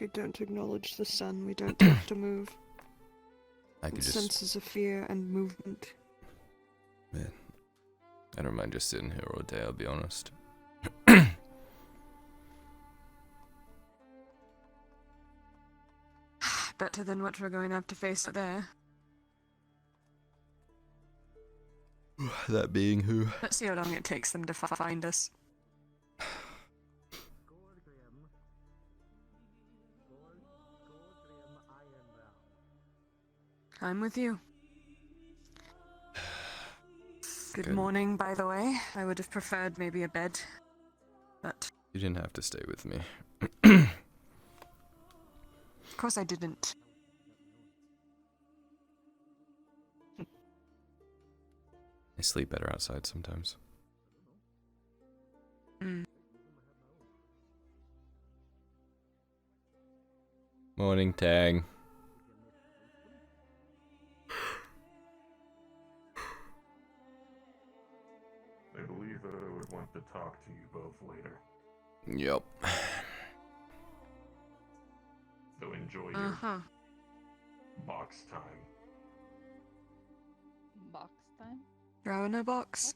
If you don't acknowledge the sun, we don't have to move. I could It just... senses of fear and movement. Man, I don't mind just sitting here all day, I'll be honest. Better than what we're going to have to face out there. That being who? Let's see how long it takes them to find us. I'm with you. Good morning, by the way. I would have preferred maybe a bed, but... You didn't have to stay with me. Of course I didn't. I sleep better outside sometimes. Morning, Tang. I believe that I would want to talk to you both later. Yep. So enjoy your box time. Box time? Drow in a box?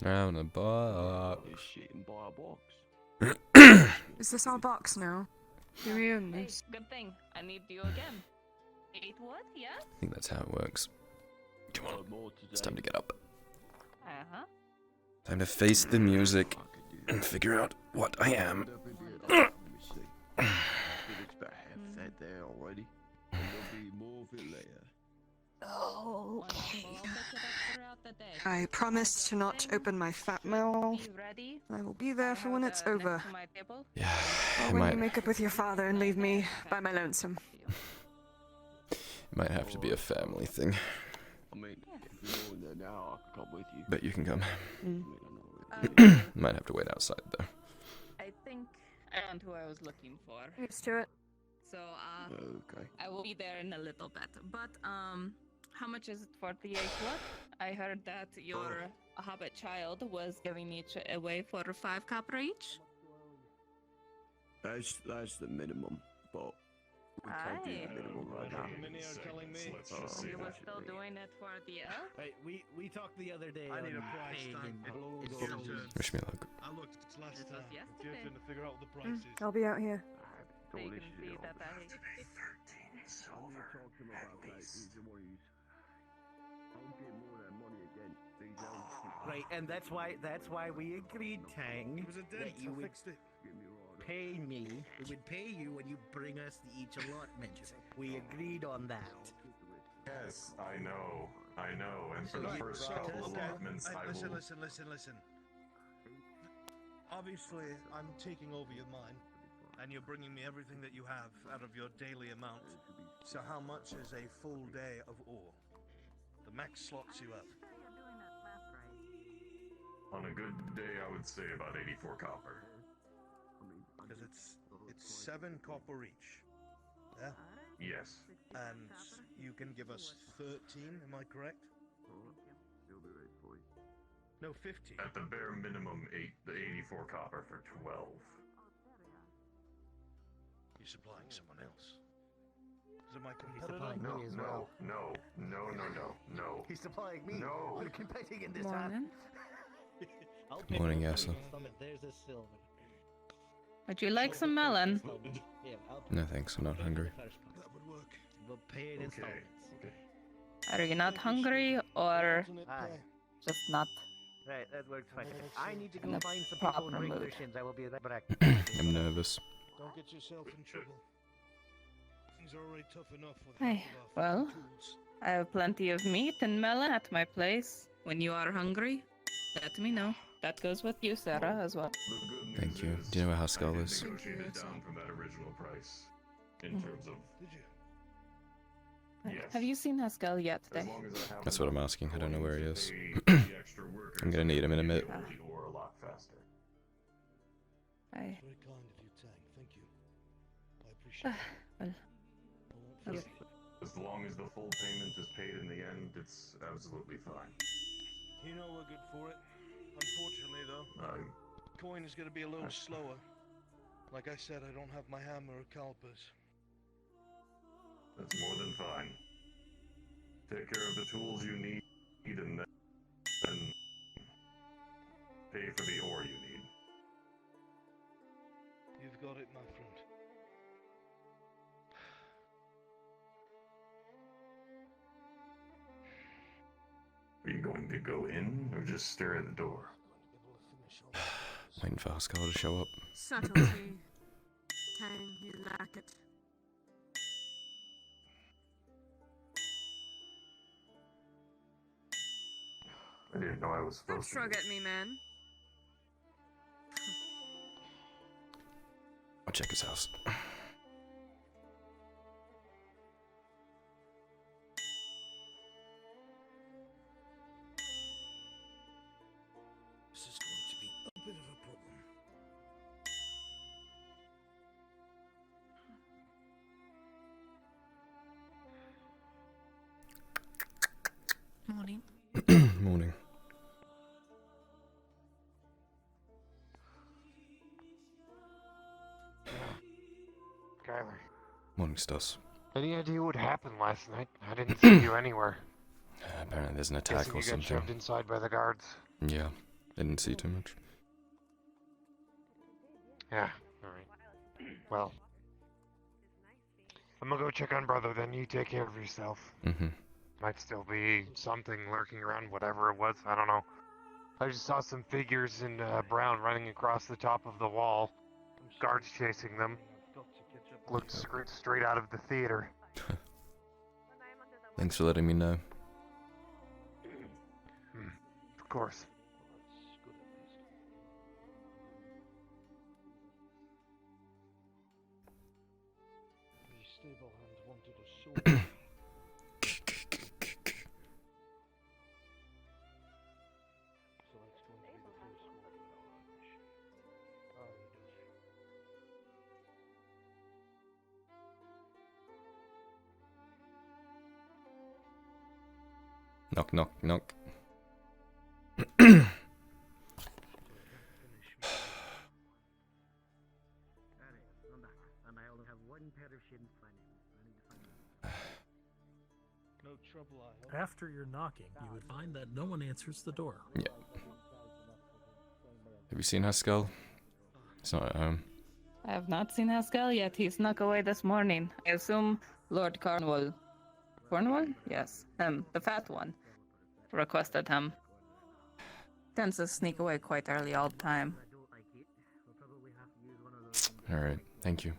Round the box. Shit and buy a box. Is this our box now? Do we own Hey, this? good thing. I need you again. 8 what? Yeah? I think that's how it works. Come on, More it's today. time to get up. Uh-huh. Time to face the music and figure out what I am. Let me see. I think it's about half that there already. And there'll be more of it later. Oh, Once okay. more, pick it up throughout the day. I promise to not open my fat mouth. Be ready. I will be there for when it's Next over. to my table. Yeah, Or I when might, you make up with your father and leave me by my lonesome. it might have to be a family thing. I mean, if you're in there now, I can come with you. Bet you can come. I mean, I know it. Might have to wait outside though. I think I found who I was looking for. Used to it. So, Okay. I will be there in a little bit. But, how much is it for the 8 what? I heard that your hobbit child was giving each away for 5 copper each. That's the minimum, but we can't do the Aye. minimum right now. Let's just say You were that still doing it for the elf? Hey, we talked the other day. I need a on price paying tag. and It's your turn. Wish me luck. I looked last This was time. It's your yesterday. turn to figure out what the price is. I'll be out here. So you can see that I... Right, and that's why we agreed, Tang, It was a dent. that you I would fixed it. pay me. We would pay you when you bring us each allotment. We agreed on that. Yes, I know. And for the Right, first so, couple okay, allotments, I listen, will... listen. Obviously, I'm taking over your mine, and you're bringing me everything that you have out of your daily amount. So how much is a full day of ore? The max slots you have. On a good day, I would say about 84 copper. Because it's 7 copper each. Yeah? Yes. And you can give us 13, am I correct? No, 15. At the bare minimum, 84 copper for 12. You're supplying someone else. Is it my He's competitor? supplying No, me as no, well. no. He's supplying me. No. We're competing in this. Morning. I'll Good morning, Yasa. There's a silver. Would you like some melon? Yeah, No thanks, I'm not hungry. That would work. We'll pay it in Okay. installments. Are you not hungry or Aye. just not? Right, that works fine. I need to In go a find some people and proper bring their mood. shins. I will be right back. I'm nervous. Don't get yourself in trouble. Things are already tough enough with Hey, half of our well. tools. I have plenty of meat and melon at my place. When you are hungry, let me know. That goes with you, Sarah, as well. The good news Thank you. is Do you know where I Haskell did is? negotiate it down from that original price. In terms of... Did you? Yes. Have you seen Haskell yet As today? long as I have That's what I'm enough asking. I don't know where he coins is. to pay the extra workers, I'm gonna need him in a I can minute. get the ore a lot faster. I... Very kind of you, Tang. Thank you. I appreciate it. well, I won't forget. As long as the full payment is paid in the end, it's absolutely fine. You know we're good for it. Unfortunately, though, coin is going to be a little slower. Like I said, I don't have my hammer or calipers. That's more than fine. Take care of the tools you need and then pay for the ore you need. You've got it, my friend. Are you going to go in or just stare at the door? Waiting for Haskell to show up. Subtlety. Tang, you lack it. I didn't know I was Don't supposed shrug to. at me, man. I'll check his house. This is going to be a bit of a problem. Morning. Morning. Kyler, Morning, Stus. any idea what happened last night? I didn't see you anywhere. Apparently there's an attack Guessing or you got something. shoved inside by the guards. Yeah, didn't see too much. Yeah, alright. Well, I'm gonna go check on brother, then you take care of yourself. Mm-hmm. Might still be something lurking around, whatever it was, I don't know. I just saw some figures in brown running across the top of the wall. Guards chasing them. Looked straight out of the theater. Thanks for letting me know. Of course. Knock, knock, knock. And I only have one pair of shins planted. I need to find them. No trouble, I hope. After your knocking, you would find that no one answers the door. Yeah. Have you seen Haskell? He's not at home. I have not seen Haskell yet. He snuck away this morning. I assume Lord Cornwall. Cornwall? Yes. The fat one. Requested him. Tends to sneak away quite early all the time. I don't like it. We'll probably have to use one of those. Alright, thank you.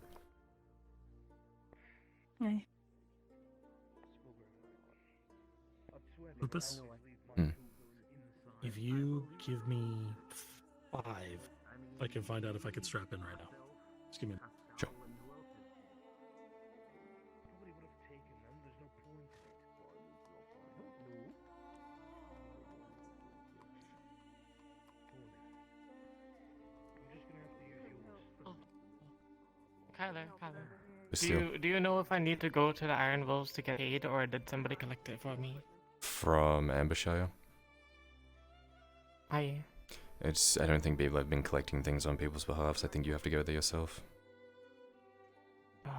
Hey. Lupus, Hmm. if you give me 5, I can find out if I can strap in right now. Just give me a minute. Sure. Nobody would have taken them. There's no point in it. I'm just gonna have to use yours. Still, Do you know if I need to go to the Iron Wolves to get aid, or did somebody collect it for me? from Ambershire. I I don't think people have been collecting things on people's behalves. I think you have to go there yourself.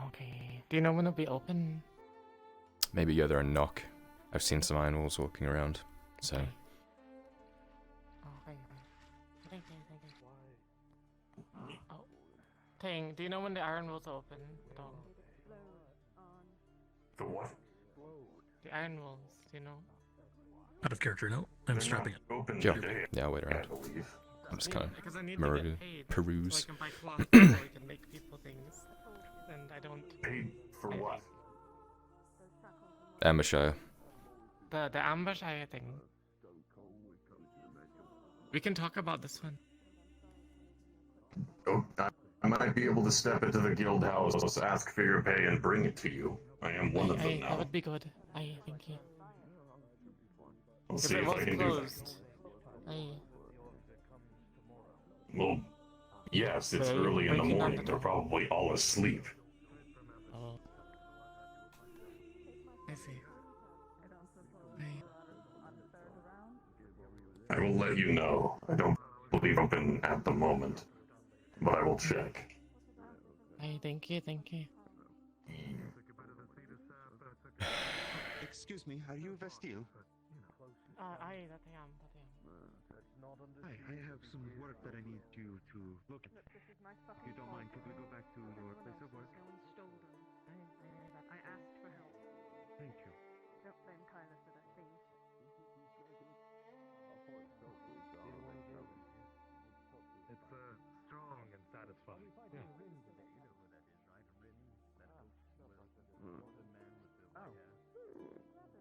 okay. Do you know when it'll be open? Maybe go there and knock. I've seen some iron walls walking around, so. Okay. Okay. Thank you. Oh, Ting, do you know when the Iron Wolves open? No. The what? The Iron Wolves, do you know? Out of character, no. I'm strapping it. Open Sure. today, Yeah, I'll wait I around. believe. I'm just kind of Because I need to Maru- get paid peruse. so I can buy cloth so I can make people things. And I don't... Paid for what? Ambershire. The Ambershire thing. We can talk about this one. Oh, I might be able to step into the guild house, ask for your pay, and bring it to you. I am one of them That now. would be good. I thank you. I'll If see it if I was can do closed. that. Well, yes, it's So, early in the breaking down morning. the They're door. probably all asleep. Oh. I see. I will let you know. I don't believe open at the moment, but I will check. Thank you, thank you. Excuse me, are you Vestille? Aye, that I am. Hi, I have some work that I need you to look at. If you don't mind, could we go back to your place of work? I asked for help. Thank you. Don't blame Kyler for that, please. It's strong and satisfying. Yeah.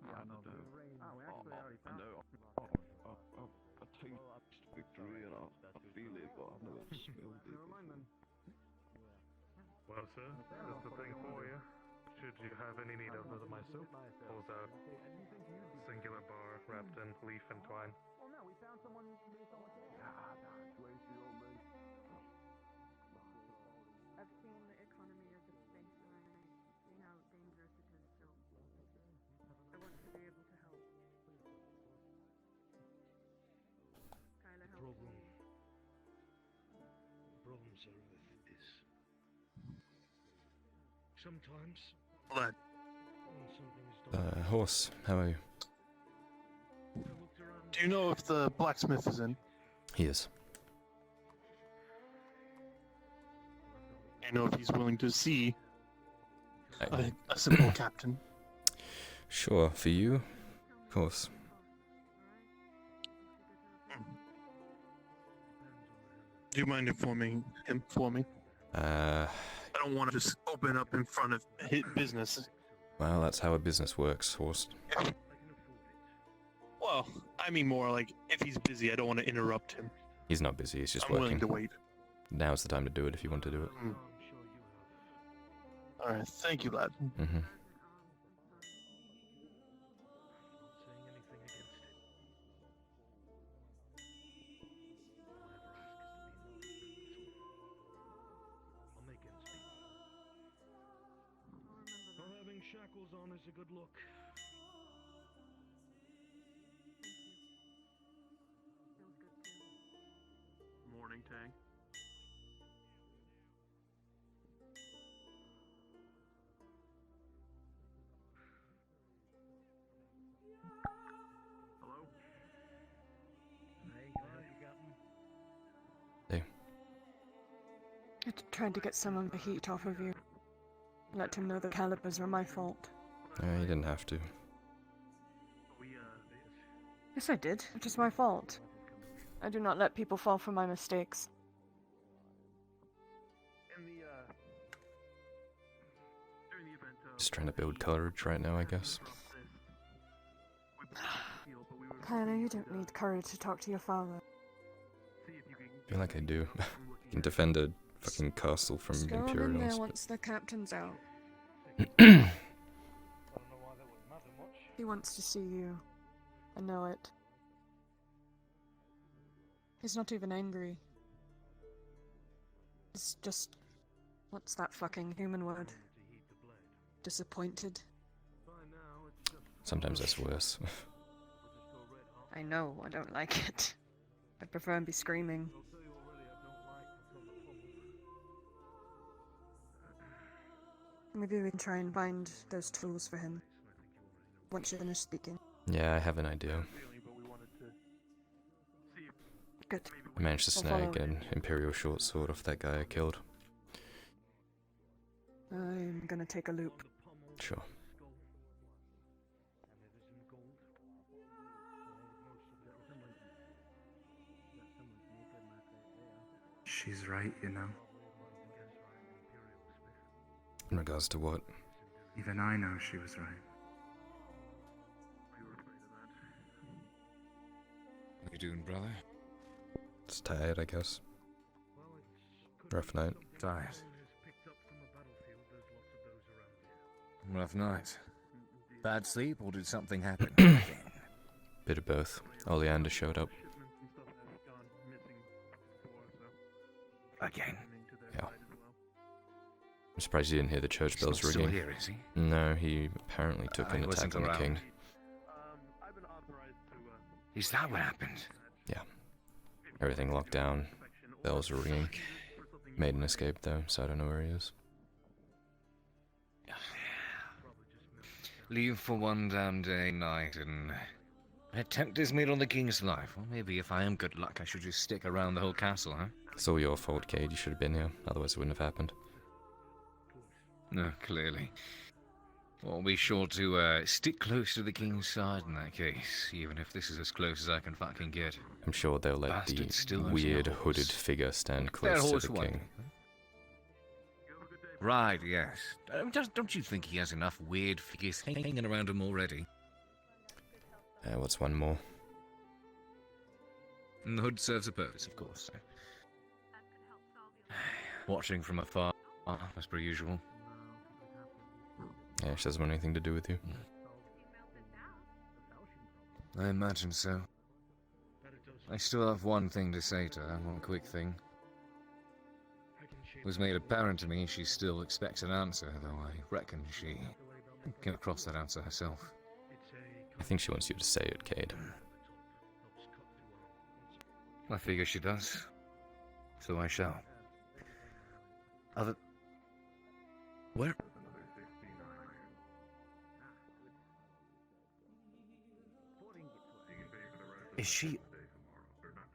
I know. I know. I taste victory and I feel it, but I've never smelled it before. Well, sir, that's the thing for you. Should you have any need of my soap, pulls out singular bar wrapped in leaf and twine. I've seen the economy of the space around me, seen how dangerous it is, so I want to be able to help. Kyler, help me. Problem, sir, with this. Sometimes, when something is Horse, how are you? Do you know if the blacksmith is in? He is. Do you know if he's willing to see a simple captain? Sure, for you? Of course. Do you mind informing him for me? I don't want to just open up in front of his business. Well, that's how a business works, Horst. Well, I mean more like if he's busy, I don't want to interrupt him. He's not busy, he's just I'm working. willing to wait. Now's the time to do it if you want to do it. Alright, thank you, lad. Mm-hmm. not having shackles on is a good look. Morning, Tang. Hello? Hey, you got me? Hey. I tried to get some of the heat off of you. Let him know the calibers were my fault. You didn't have to. Yes, I did. It was my fault. I do not let people fall for my mistakes. Just trying to build courage right now, I guess. Kyler, you don't need courage to talk to your father. I feel like I do. I can defend a fucking castle from Just go on in there Imperials. once the captain's out. He wants to see you. I know it. He's not even angry. He's just... what's that fucking human word? Disappointed. Sometimes that's worse. I know, I don't like it. I prefer him be screaming. Maybe we can try and find those tools for him. Once you're finished speaking. Yeah, I have an idea. Good. I managed to I'll follow. snag an Imperial short sword off that guy I killed. I'm gonna take a loop. Sure. She's right, you know. In regards to what? Even I know she was right. What are you doing, brother? Just tired, I guess. Rough night. Tired. Rough night. Bad sleep, or did something happen? Bit of both. Oleander showed up. Again? Yeah. I'm surprised he didn't hear the church He's bells not still ringing. here, is he? No, he apparently took an He wasn't attack on the around. king. Is that what happened? Yeah. Everything locked down. Bells were ringing. Made an escape though, so I don't know where he is. leave for one damn day night and attempt his meat on the king's life. Well, maybe if I am good luck, I should just stick around the whole castle, huh? It's all your fault, Cade. You should have been here. Otherwise it wouldn't have happened. No, clearly. Well, I'll be sure to stick close to the king's side in that case, even if this is as close as I can fucking get. I'm sure they'll let Bastard still the owes me a weird horse. hooded figure stand That close to horse the won. king. Right, yes. Don't you think he has enough weird figures hanging around him already? What's one more? And the hood serves a purpose, of course. Watching from afar, as per usual. Yeah, she doesn't want anything to do with you. I imagine so. I still have one thing to say to her, one quick thing. It was made apparent to me she still expects an answer, though I reckon she came across that answer herself. I think she wants you to say it, Cade. I figure she does. So I shall. Where? Is she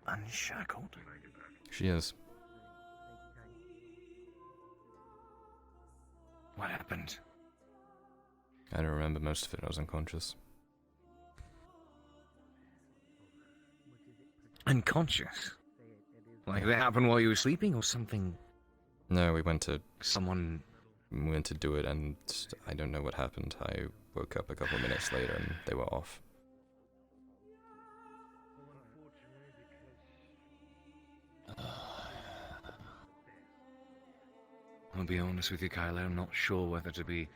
unshackled? She is. What happened? I don't remember most of it. I was unconscious. Unconscious? Like that happened while you were sleeping or something? No, we went to do it, and I don't know what happened. I woke up a couple of minutes later, and they were off. I'll be honest with you, Kyler. I'm not sure whether to be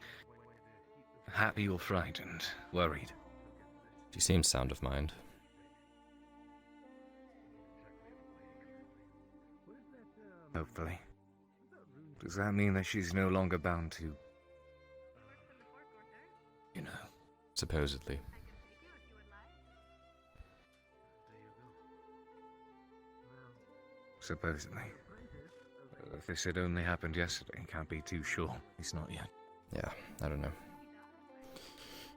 happy or frightened, worried. She seems sound of mind. Hopefully. Does that mean that she's no longer bound to... you know? Supposedly. Supposedly. If this had only happened yesterday, can't be too sure. It's not yet. Yeah, I don't know.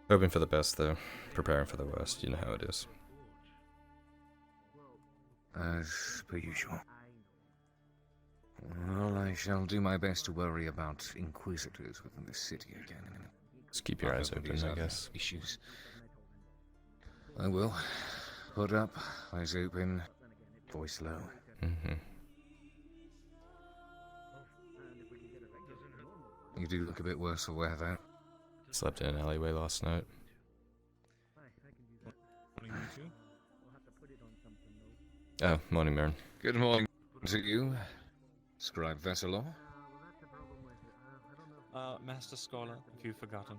Hoping for the best, though. Preparing for the worst. You know how it is. As per usual. Well, I shall do my best to worry about inquisitors within the city again. Just keep your eyes open, I guess. Issues. I will. Hood up, eyes open, voice low. Mm-hmm. You do look a bit worse for wear, though. Slept in an alleyway last night. Oh, morning, Mirren. Good morning to you, Scribe Vesselor. Master Scholar, if you've forgotten.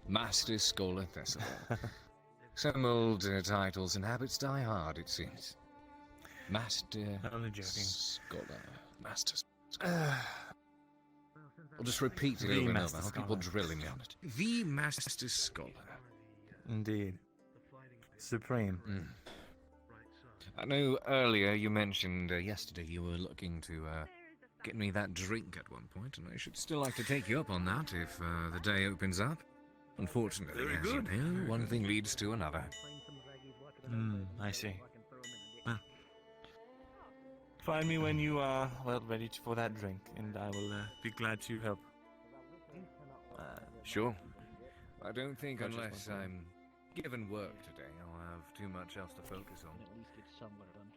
Master Scholar Vesselor. Some old titles and habits die hard, it seems. Master Only joking. Scholar. Master Scholar. I'll just repeat it over and over. I'll keep on drilling me on it. The Master Scholar. Indeed. Supreme. I know earlier you mentioned yesterday you were looking to get me that drink at one point, and I should still like to take you up on that if the day opens up. Unfortunately, Very as good. you know, one thing leads to another. I see. Well, find me when you are, well, ready for that drink, and I will be glad to help. Sure. I don't think Gotcha. unless I'm given work today, I'll have too much else to focus on. At least get somewhere done.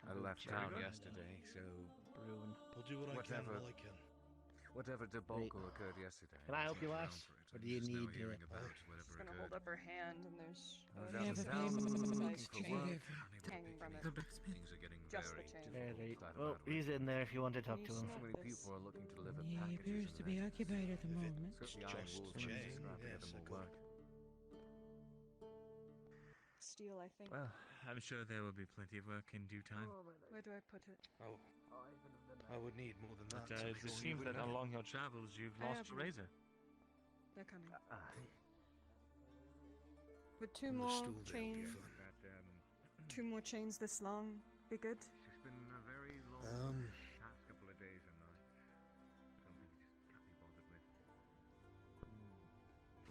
I left town yesterday, so I'll do what I can while I can. whatever debacle occurred yesterday. Can I help you, I'll lass? take Or do you I'm just now need hearing to... about whatever She's gonna occurred. hold up her hand, and there's I was out of town looking for work. hanging from it. Things are getting Just the very chain. difficult. Well, he's in there if you want to talk to him. So many people are looking to deliver He packages. appears to be occupied at the moment. The iron walls are scrapping at them will work. Steel, I think. Well, I'm sure there will be plenty of work in due time. Where do I put it? Oh, I would need more than But that. it seems that along your travels you've I lost have your razor. They're coming. Would two more chains, two more chains this long be good? It's been a very long past couple of days and I don't think it can't be bothered with.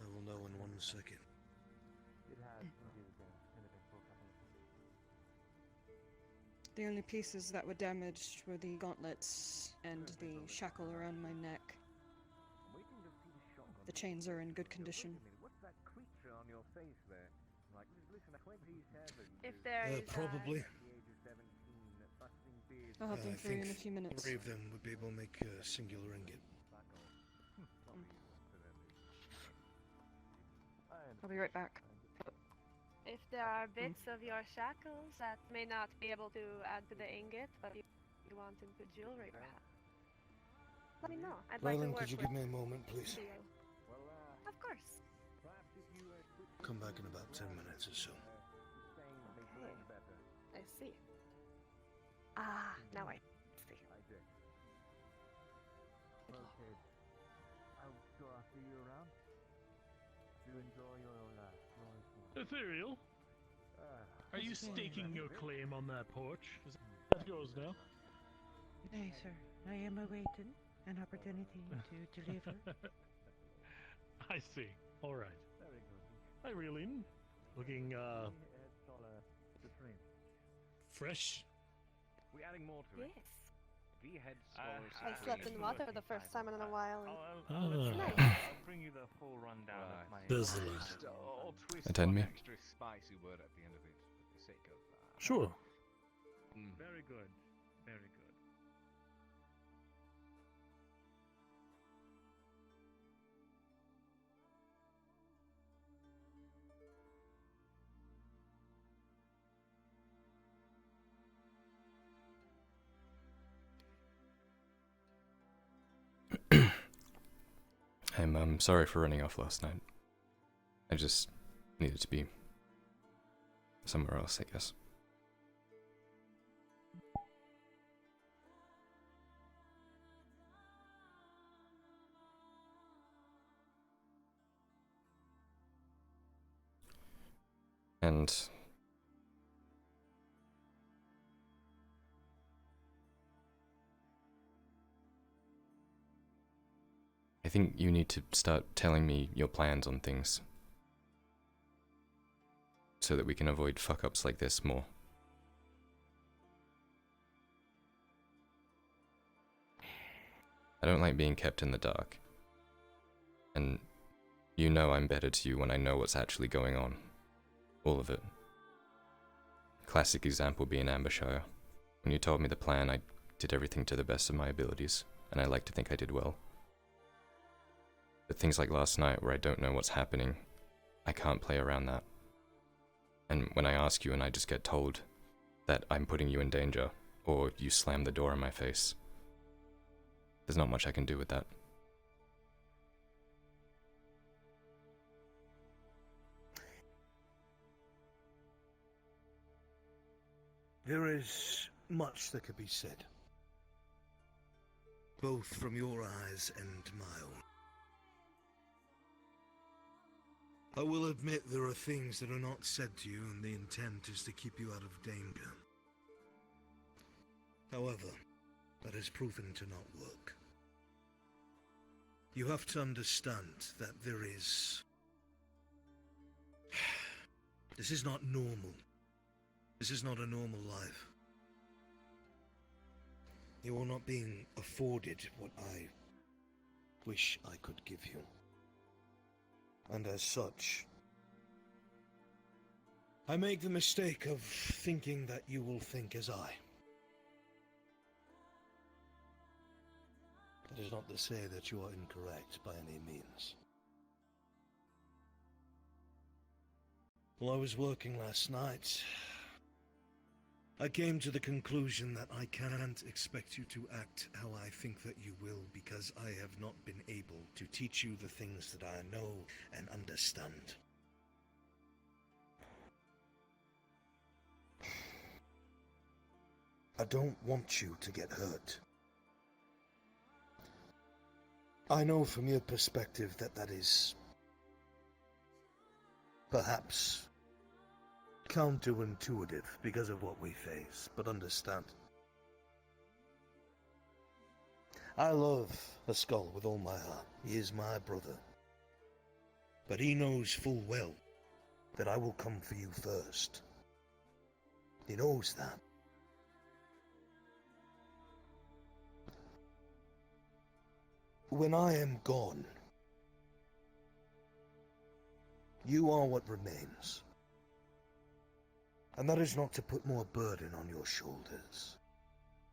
I will know in 1 a second. The only pieces that were damaged were the gauntlets and the shackle around my neck. The chains are in good condition. If there is Probably. I'll have them I for you in a think few minutes. 3 of them would be able to make a singular ingot. I'll be right back. If there are bits of your shackles that may not be able to add to the ingot, but you want into jewelry perhaps, let me know. I'd like to Rylan, work could you with give me a moment, please? you. Of course. Come back in about 10 minutes or so. I see. Ah, now I see. Ethereal, are you staking your claim on that porch? Is that yours now? No, sir. I am awaiting an opportunity to deliver. I see. All right. Hi, Reeline. Looking, fresh? We're adding more to it. Yes. V-head I slept in water for the first time in a while. And Ah. it's nice. I'll bring you the full rundown of my... Sizzling. Or twist Attend me. one extra spicy word at the end of it, for the sake of... Sure. Very good. Very good. I'm sorry for running off last night. I just needed to be somewhere else, I guess. And I think you need to start telling me your plans on things so that we can avoid fuck-ups like this more. I don't like being kept in the dark. And you know I'm better to you when I know what's actually going on. All of it. Classic example being Ambershire. When you told me the plan, I did everything to the best of my abilities, and I like to think I did well. But things like last night where I don't know what's happening, I can't play around that. And when I ask you and I just get told that I'm putting you in danger, or you slam the door in my face, there's not much I can do with that. There is much that could be said, both from your eyes and my own. I will admit there are things that are not said to you, and the intent is to keep you out of danger. However, that has proven to not work. You have to understand that there is... This is not normal. This is not a normal life. You are not being afforded what I wish I could give you. And as such, I make the mistake of thinking that you will think as I. That is not to say that you are incorrect by any means. While I was working last night, I came to the conclusion that I can't expect you to act how I think that you will, because I have not been able to teach you the things that I know and understand. I don't want you to get hurt. I know from your perspective that that is perhaps counterintuitive because of what we face, but understand. I love Haskell with all my heart. He is my brother. But he knows full well that I will come for you first. He knows that. When I am gone, you are what remains. And that is not to put more burden on your shoulders.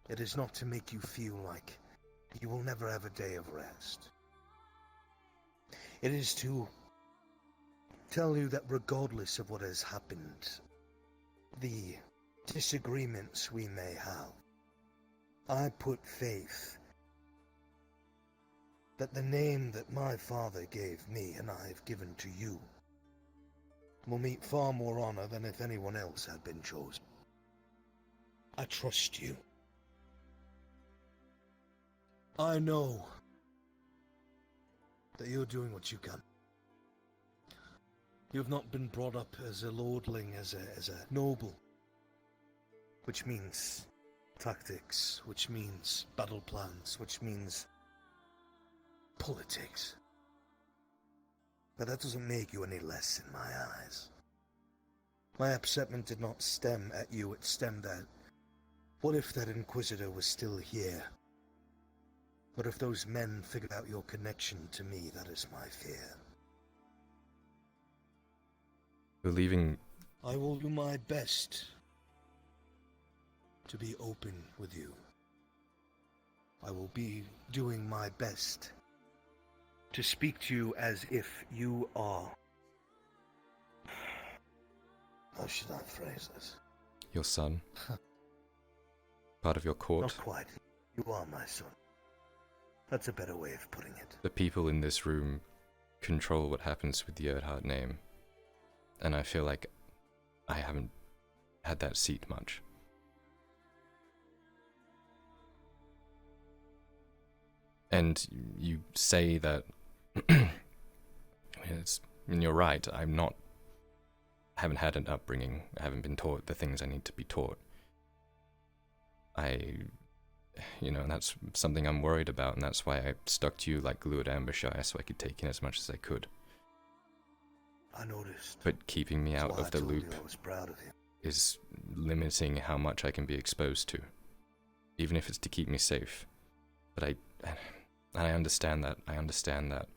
It is not to make you feel like you will never have a day of rest. It is to tell you that regardless of what has happened, the disagreements we may have, I put faith that the name that my father gave me and I have given to you will meet far more honor than if anyone else had been chosen. I trust you. I know that you're doing what you can. You have not been brought up as a lordling, as a noble, which means tactics, which means battle plans, which means politics. But that doesn't make you any less in my eyes. My upsetment did not stem at you, it stemmed at, what if that Inquisitor was still here? What if those men figured out your connection to me? That is my fear. Believing... I will do my best to be open with you. I will be doing my best to speak to you as if you are... How should I phrase this? Your son? Part of your court? Not quite. You are my son. That's a better way of putting it. The people in this room control what happens with the Erdhart name. And I feel like I haven't had that seat much. And you say that... and you're right, I haven't had an upbringing, I haven't been taught the things I need to be taught. And that's something I'm worried about, and that's why I stuck to you like glue at ambushire, so I could take in as much as I could. I noticed. But keeping me out of the loop I was proud of you. is limiting how much I can be exposed to, even if it's to keep me safe. But I understand that. I understand that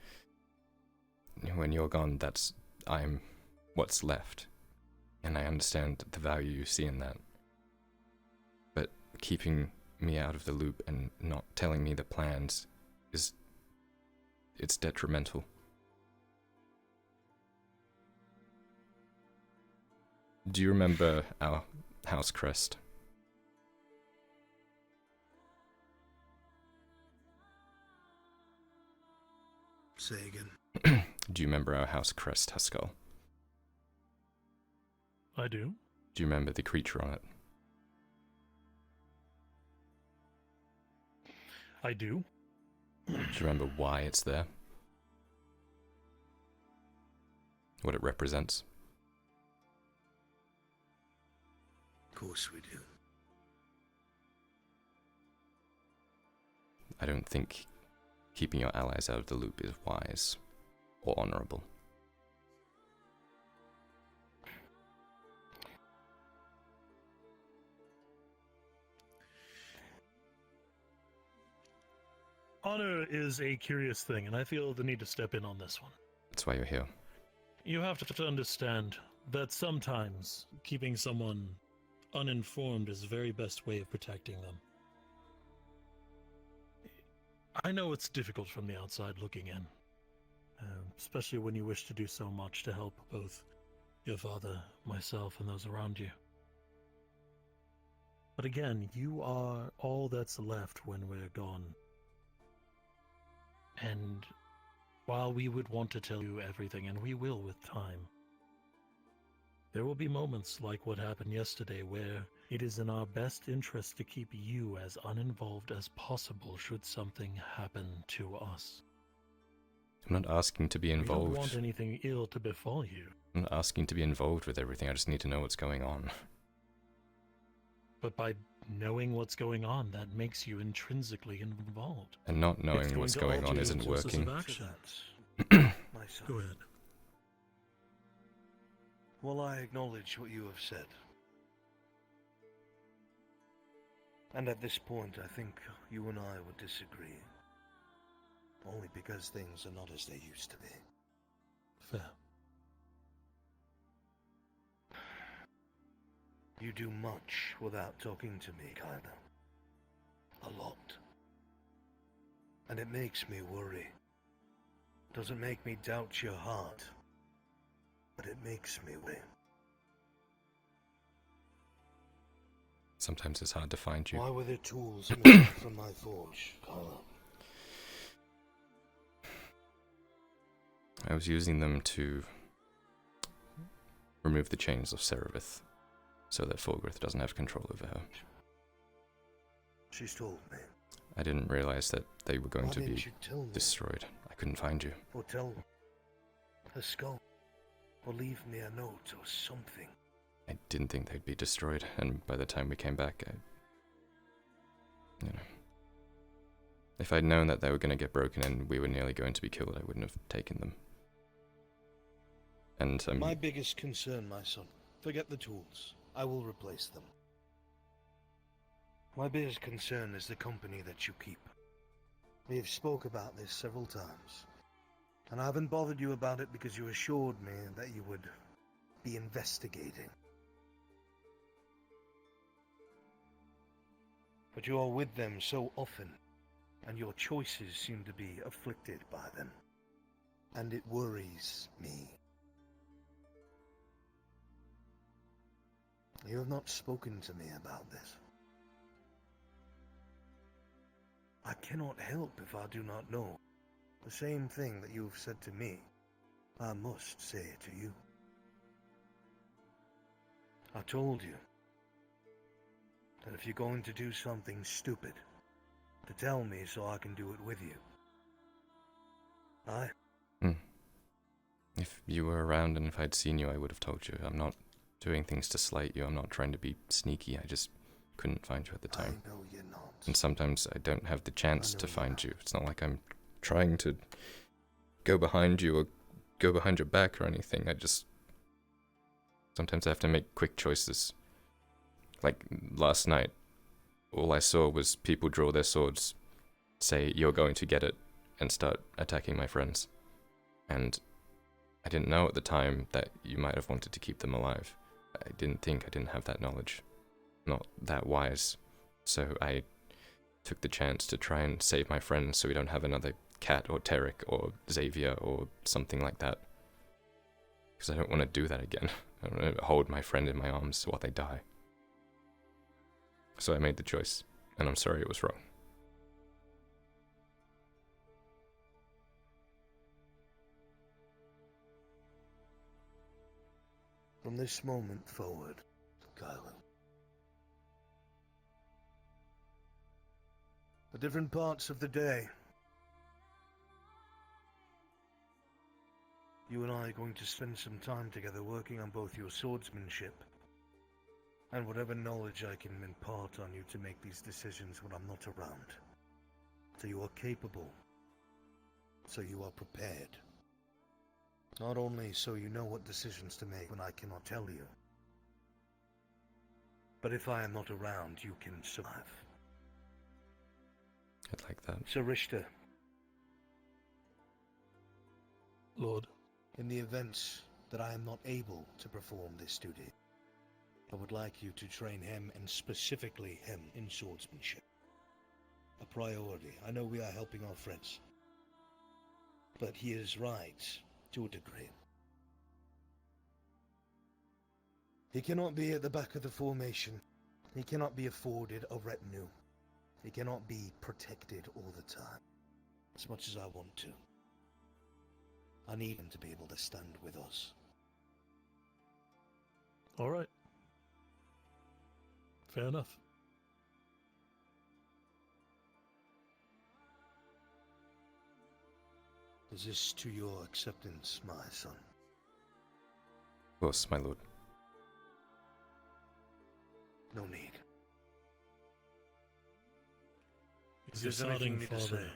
when you're gone, I'm what's left, and I understand the value you see in that. But keeping me out of the loop and not telling me the plans it's detrimental. Do you remember our house crest? Say again. Do you remember our house crest, Haskell? I do. Do you remember the creature on it? I do. Do you remember why it's there? What it represents? Of course we do. I don't think keeping your allies out of the loop is wise or honorable. Honor is a curious thing, and I feel the need to step in on this one. That's why you're here. You have to understand that sometimes keeping someone uninformed is the very best way of protecting them. I know it's difficult from the outside looking in, especially when you wish to do so much to help both your father, myself, and those around you. But again, you are all that's left when we're gone. And while we would want to tell you everything, and we will with time, there will be moments like what happened yesterday where it is in our best interest to keep you as uninvolved as possible should something happen to us. I'm not asking to be involved. We don't want anything ill to befall you. I'm not asking to be involved with everything, I just need to know what's going on. But by knowing what's going on, that makes you intrinsically involved. And not knowing what's going on isn't working. Go ahead. Well, I acknowledge what you have said. And at this point, I think you and I would disagree. Only because things are not as they used to be. Fair. You do much without talking to me, Kyler. A lot. And it makes me worry. Doesn't make me doubt your heart, but it makes me worry. Sometimes it's hard to find you. Why were there tools missing from my forge, Kyler? I was using them to remove the chains of Serevith, so that Fulgrith doesn't have control over her. She's told me. I didn't realize that they were going Why to didn't be you tell me? destroyed. I couldn't find you. Or tell her skull. Or leave me a note or something. I didn't think they'd be destroyed, and by the time we came back, if I'd known that they were going to get broken and we were nearly going to be killed, I wouldn't have taken them. And my biggest concern, my son, forget the tools. I will replace them. My biggest concern is the company that you keep. We have spoke about this several times, and I haven't bothered you about it because you assured me that you would be investigating. But you are with them so often, and your choices seem to be afflicted by them. And it worries me. You have not spoken to me about this. I cannot help if I do not know. The same thing that you have said to me, I must say it to you. I told you that if you're going to do something stupid, to tell me so I can do it with you. Aye? If you were around and if I'd seen you, I would have told you. I'm not doing things to slight you. I'm not trying to be sneaky. I just couldn't find you at the time. I know you're not. And sometimes I don't have the chance to find you. It's not like I'm trying to go behind you or go behind your back or anything. Sometimes I have to make quick choices. Like last night, all I saw was people draw their swords, say, "You're going to get it," and start attacking my friends. And I didn't know at the time that you might have wanted to keep them alive. I didn't have that knowledge. Not that wise. So I took the chance to try and save my friends so we don't have another Cat or Tarek or Xavier or something like that. Because I don't want to do that again. I don't want to hold my friend in my arms while they die. So I made the choice, and I'm sorry it was wrong. From this moment forward, Kyler, the different parts of the day, you and I are going to spend some time together working on both your swordsmanship and whatever knowledge I can impart on you to make these decisions when I'm not around. So you are capable, so you are prepared. Not only so you know what decisions to make when I cannot tell you, but if I am not around, you can survive. I'd like that. Sir Richter. Lord. In the event that I am not able to perform this duty, I would like you to train him, and specifically him, in swordsmanship. A priority. I know we are helping our friends, but he is right to a degree. He cannot be at the back of the formation. He cannot be afforded a retinue. He cannot be protected all the time, as much as I want to. I need him to be able to stand with us. All right. Fair enough. Is this to your acceptance, my son? Of course, my lord. No need. Is If there's your anything you starting need to father? say,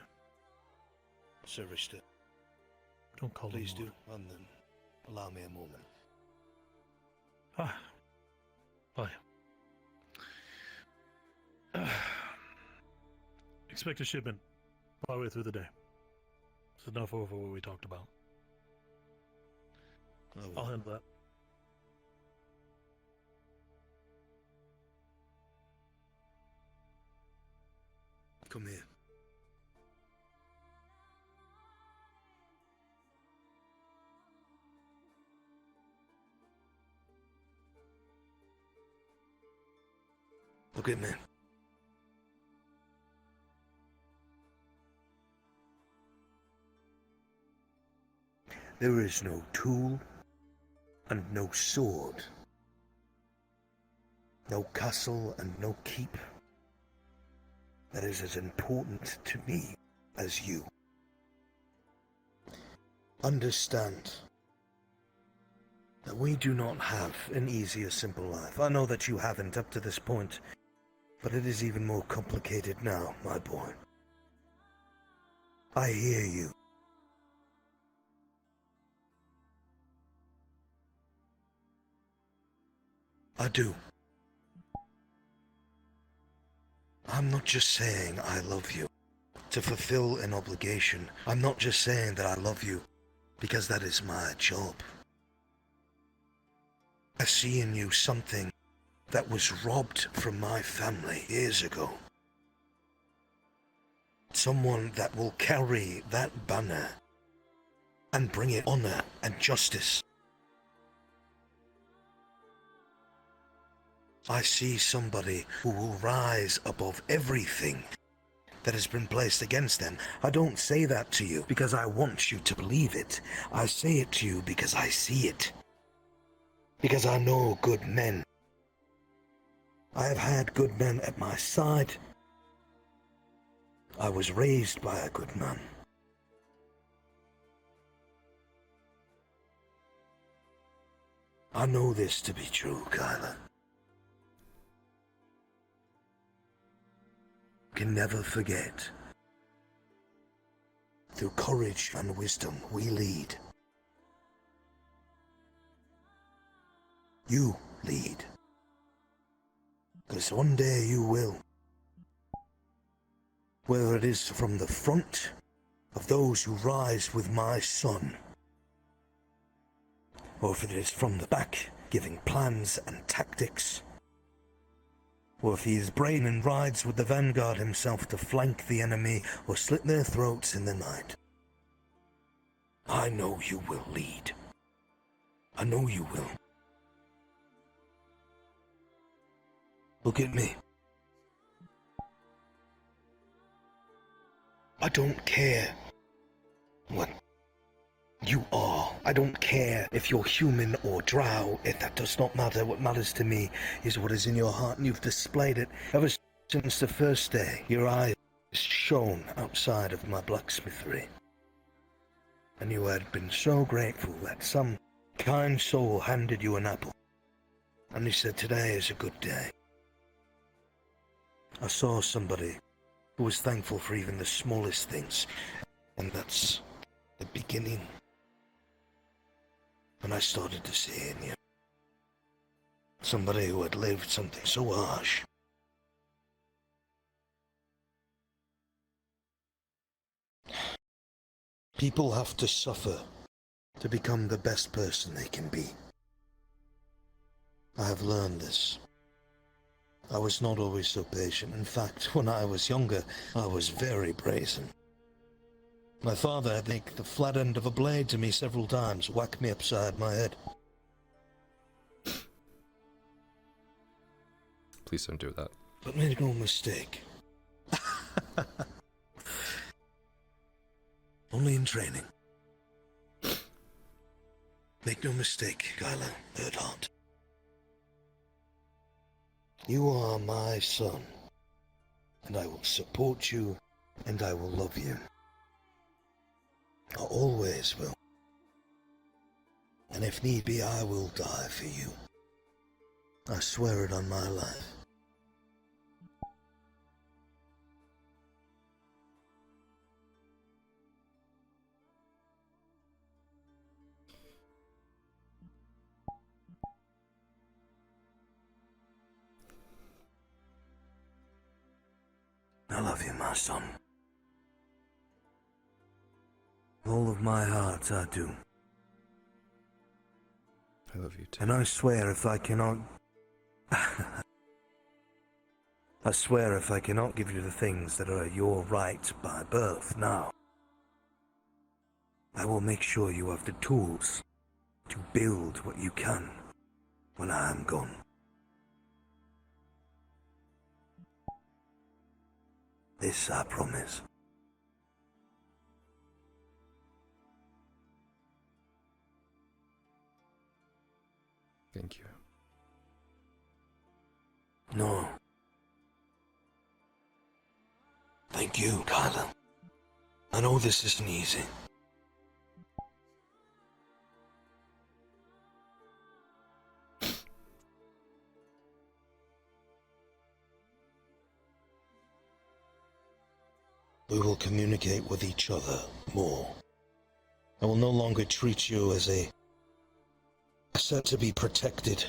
Sir Richter, Don't call please him do, Lord. and then allow me a moment. Ah, bye. Expect a shipment partway through the day. It's enough over what we talked about. I'll handle that. Come here. Look at me. There is no tool and no sword, no castle and no keep that is as important to me as you. Understand that we do not have an easy or simple life. I know that you haven't up to this point, but it is even more complicated now, my boy. I hear you. I do. I'm not just saying I love you to fulfill an obligation. I'm not just saying that I love you because that is my job. I see in you something that was robbed from my family years ago. Someone that will carry that banner and bring it honor and justice. I see somebody who will rise above everything that has been placed against them. I don't say that to you because I want you to believe it. I say it to you because I see it. Because I know good men. I have had good men at my side. I was raised by a good man. I know this to be true, Kyler. Can never forget. Through courage and wisdom, we lead. You lead. Because one day you will. Whether it is from the front of those who rise with my son, or if it is from the back, giving plans and tactics, or if he is brain and rides with the vanguard himself to flank the enemy or slit their throats in the night. I know you will lead. I know you will. Look at me. I don't care what you are. I don't care if you're human or drow. If that does not matter. What matters to me is what is in your heart, and you've displayed it ever since the first day your eyes shone outside of my blacksmithery. And you had been so grateful that some kind soul handed you an apple. And he said, today is a good day. I saw somebody who was thankful for even the smallest things. And that's the beginning. And I started to see in you somebody who had lived something so harsh. People have to suffer to become the best person they can be. I have learned this. I was not always so patient. In fact, when I was younger, I was very brazen. My father had taken the flat end of a blade to me several times, whack me upside my head. Please don't do that. But make no mistake. Only in training. Make no mistake, Kyler Earthheart. You are my son, and I will support you, and I will love you. I always will. And if need be, I will die for you. I swear it on my life. I love you, my son. With all of my heart, I do. I love you too. And I swear if I cannot... I swear if I cannot give you the things that are your right by birth now, I will make sure you have the tools to build what you can when I am gone. This I promise. Thank you. No. Thank you, Kyler. I know this isn't easy. We will communicate with each other more. I will no longer treat you as a set to be protected.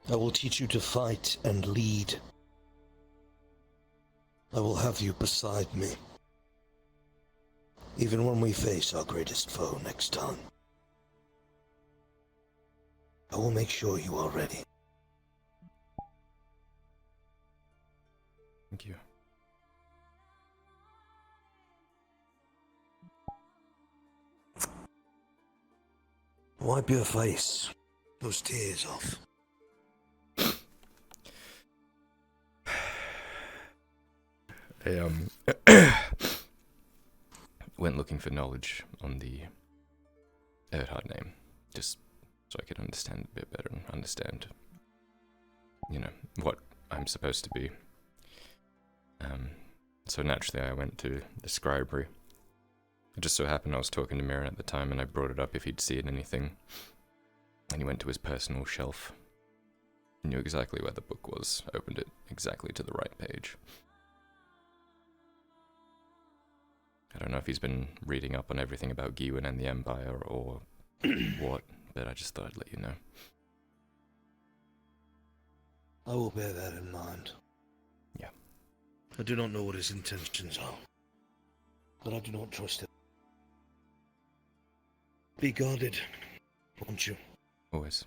I will teach you to fight and lead. I will have you beside me, even when we face our greatest foe next time. I will make sure you are ready. Thank you. Wipe your face. Those tears off. I went looking for knowledge on the Erdhard name, just so I could understand a bit better and understand, you know, what I'm supposed to be. So naturally I went to the scribery. It just so happened I was talking to Mirren at the time and I brought it up if he'd seen anything. And he went to his personal shelf. He knew exactly where the book was, opened it exactly to the right page. I don't know if he's been reading up on everything about Gewin and the Empire or what, but I just thought I'd let you know. I will bear that in mind. Yeah. I do not know what his intentions are, but I do not trust him. Be guarded, won't you? Always.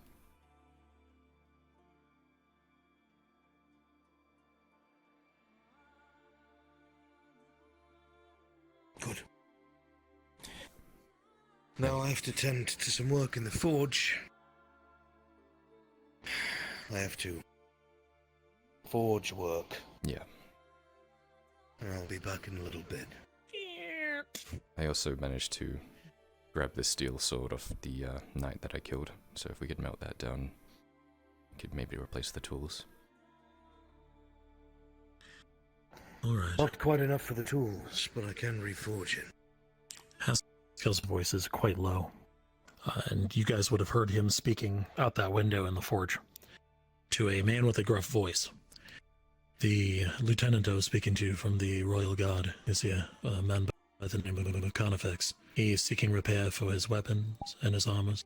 Good. Now I have to tend to some work in the forge. I have to forge work. Yeah. And I'll be back in a little bit. I also managed to grab the steel sword off the knight that I killed, so if we could melt that down, we could maybe replace the tools. Alright. Not quite enough for the tools, but I can reforge it. Haskell's voice is quite low, and you guys would have heard him speaking out that window in the forge to a man with a gruff voice. The lieutenant I was speaking to from the Royal Guard is here, a man by the name of Carnifex. He is seeking repair for his weapons and his armors.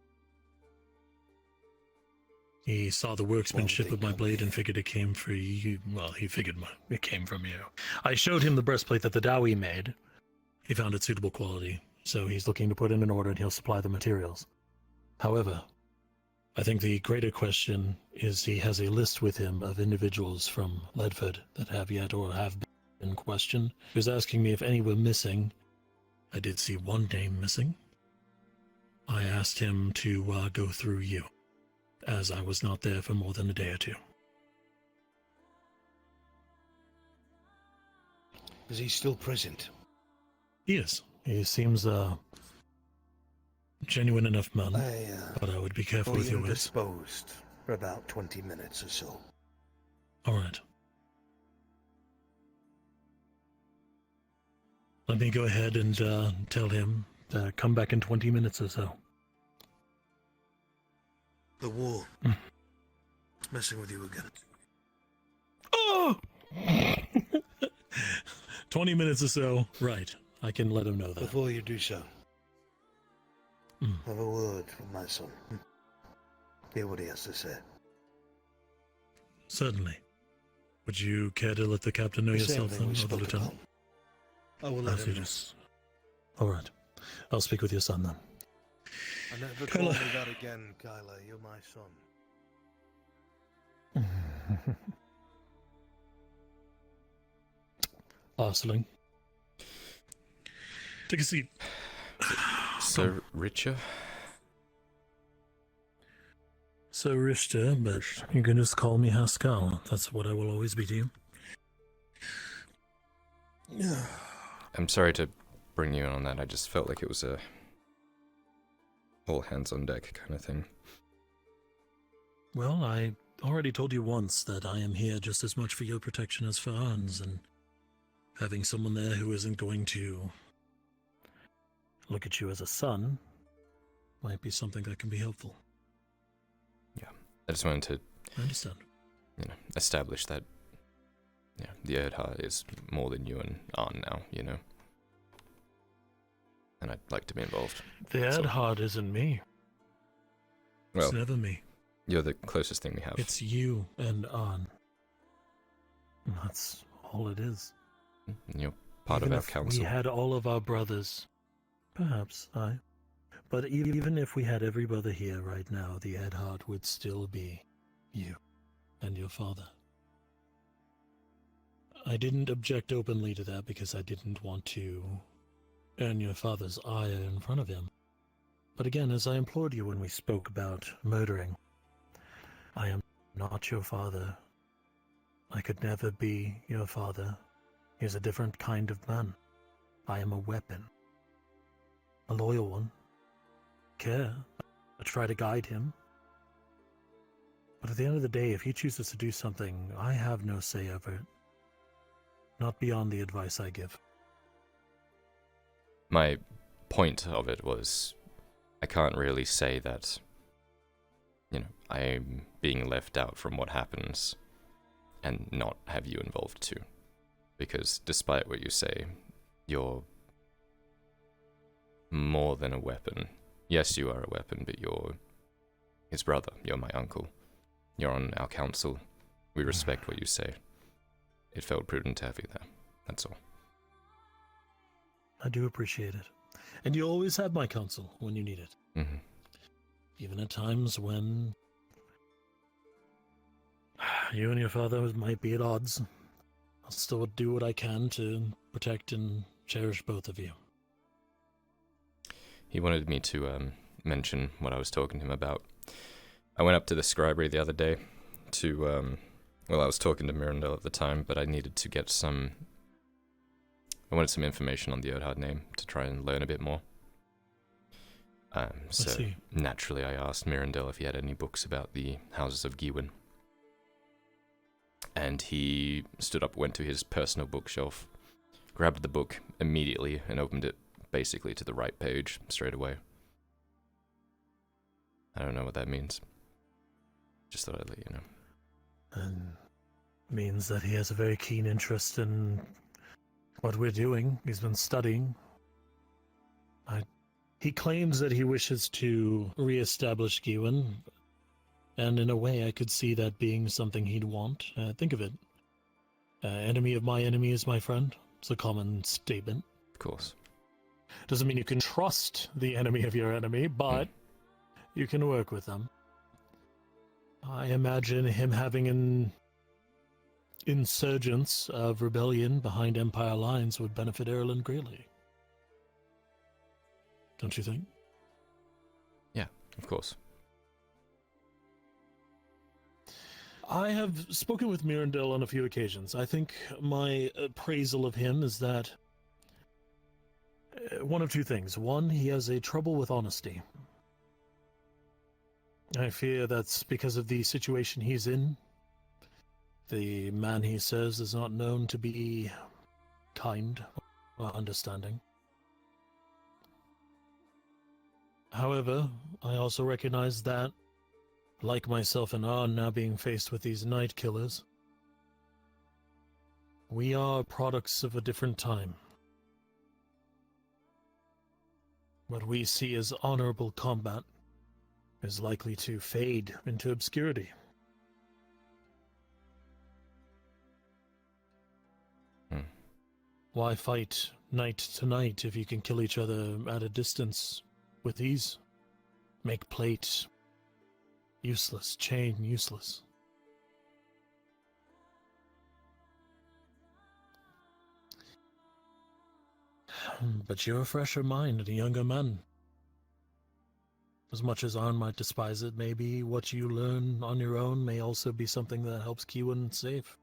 He saw the workmanship of my blade and figured it came for you. Well, he figured it came from you. I showed him the breastplate that the Dowie made. He found it suitable quality, so he's looking to put in an order and he'll supply the materials. However, I think the greater question is he has a list with him of individuals from Ledford that have yet or have been questioned. He was asking me if any were missing. I did see one name missing. I asked him to go through you, as I was not there for more than a day or two. Is he still present? He is. He seems a genuine enough man, but I would be careful with your words. Indisposed for about 20 minutes or so. All right. Let me go ahead and tell him to come back in 20 minutes or so. The war. It's messing with you again. Oh! 20 minutes or so. Right. I can let him know that. Before you do so, have a word with my son. Hear what he has to say. Certainly. Would you care to let the captain know The yourself same thing then, we or the spoke lieutenant? about. I will let him know. All right. I'll speak with your son then. And never call me that again, Kyler. You're my son. Arsling. Take a seat. So, Richer? So Richter, but you can just call me Haskell. That's what I will always be to you. I'm sorry to bring you in on that. I just felt like it was a all hands on deck kind of thing. Well, I already told you once that I am here just as much for your protection as for Arn's, and having someone there who isn't going to look at you as a son might be something that can be helpful. Yeah, I just wanted to, I understand. Establish that, the Erdhart is more than you and Arn now, and I'd like to be involved. The Erdhart isn't me. Well, It's never me. You're the closest thing we have. It's you and Arn. And that's all it is. And you're part Even of our if council. we had all of our brothers, perhaps, aye. But even if we had every brother here right now, the Erdhart would still be you and your father. I didn't object openly to that because I didn't want to earn your father's ire in front of him. But again, as I implored you when we spoke about murdering, I am not your father. I could never be your father. He's a different kind of man. I am a weapon. A loyal one. Care. I try to guide him. But at the end of the day, if he chooses to do something, I have no say over it. Not beyond the advice I give. My point of it was, I can't really say that, I'm being left out from what happens and not have you involved too. Because despite what you say, you're more than a weapon. Yes, you are a weapon, but you're his brother. You're my uncle. You're on our council. We respect what you say. It felt prudent to have you there. That's all. I do appreciate it. And you always have my counsel when you need it. Mm-hmm. Even at times when you and your father might be at odds, I'll still do what I can to protect and cherish both of you. He wanted me to mention what I was talking to him about. I went up to the scribery the other day to, I was talking to Mirandel at the time, but I needed to get I wanted some information on the Erdhard name to try and learn a bit more. So naturally I asked Mirandel if he had any books about the houses of Gewin. And he stood up, went to his personal bookshelf, grabbed the book immediately, and opened it basically to the right page straight away. I don't know what that means. Just thought I'd let you know. And means that he has a very keen interest in what we're doing. He's been studying. He claims that he wishes to re-establish Gewin, and in a way I could see that being something he'd want. Think of it. Enemy of my enemy is my friend. It's a common statement. Of course. Doesn't mean you can trust the enemy of your enemy, but you can work with them. I imagine him having an insurgence of rebellion behind Empire lines would benefit Erlen greatly. Don't you think? Yeah, of course. I have spoken with Mirandel on a few occasions. I think my appraisal of him is that one of two things. One, he has a trouble with honesty. I fear that's because of the situation he's in. The man, he says, is not known to be kind or understanding. However, I also recognize that, like myself and Arn now being faced with these night killers, we are products of a different time. What we see as honorable combat is likely to fade into obscurity. Why fight night to night if you can kill each other at a distance with ease? Make plate useless, chain useless. But you're a fresher mind and a younger man. As much as Arn might despise it, maybe what you learn on your own may also be something that helps Kiwan safe.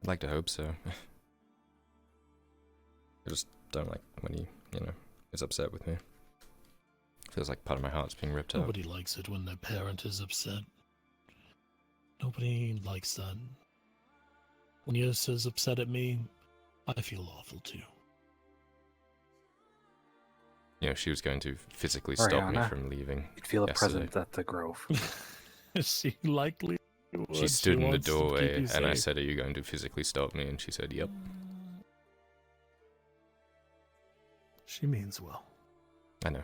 I'd like to hope so. I just don't like when he, is upset with me. Feels like part of my heart's being ripped out. Nobody likes it when their parent is upset. Nobody likes that. When Yosa's upset at me, I feel awful too. She was going to physically stop me from leaving. You'd feel a yesterday. presence at the Grove. She likely would. She stood in the wants to keep doorway, you and I safe. said, "Are you going to physically stop me?" And she said, "Yep." She means well. I know.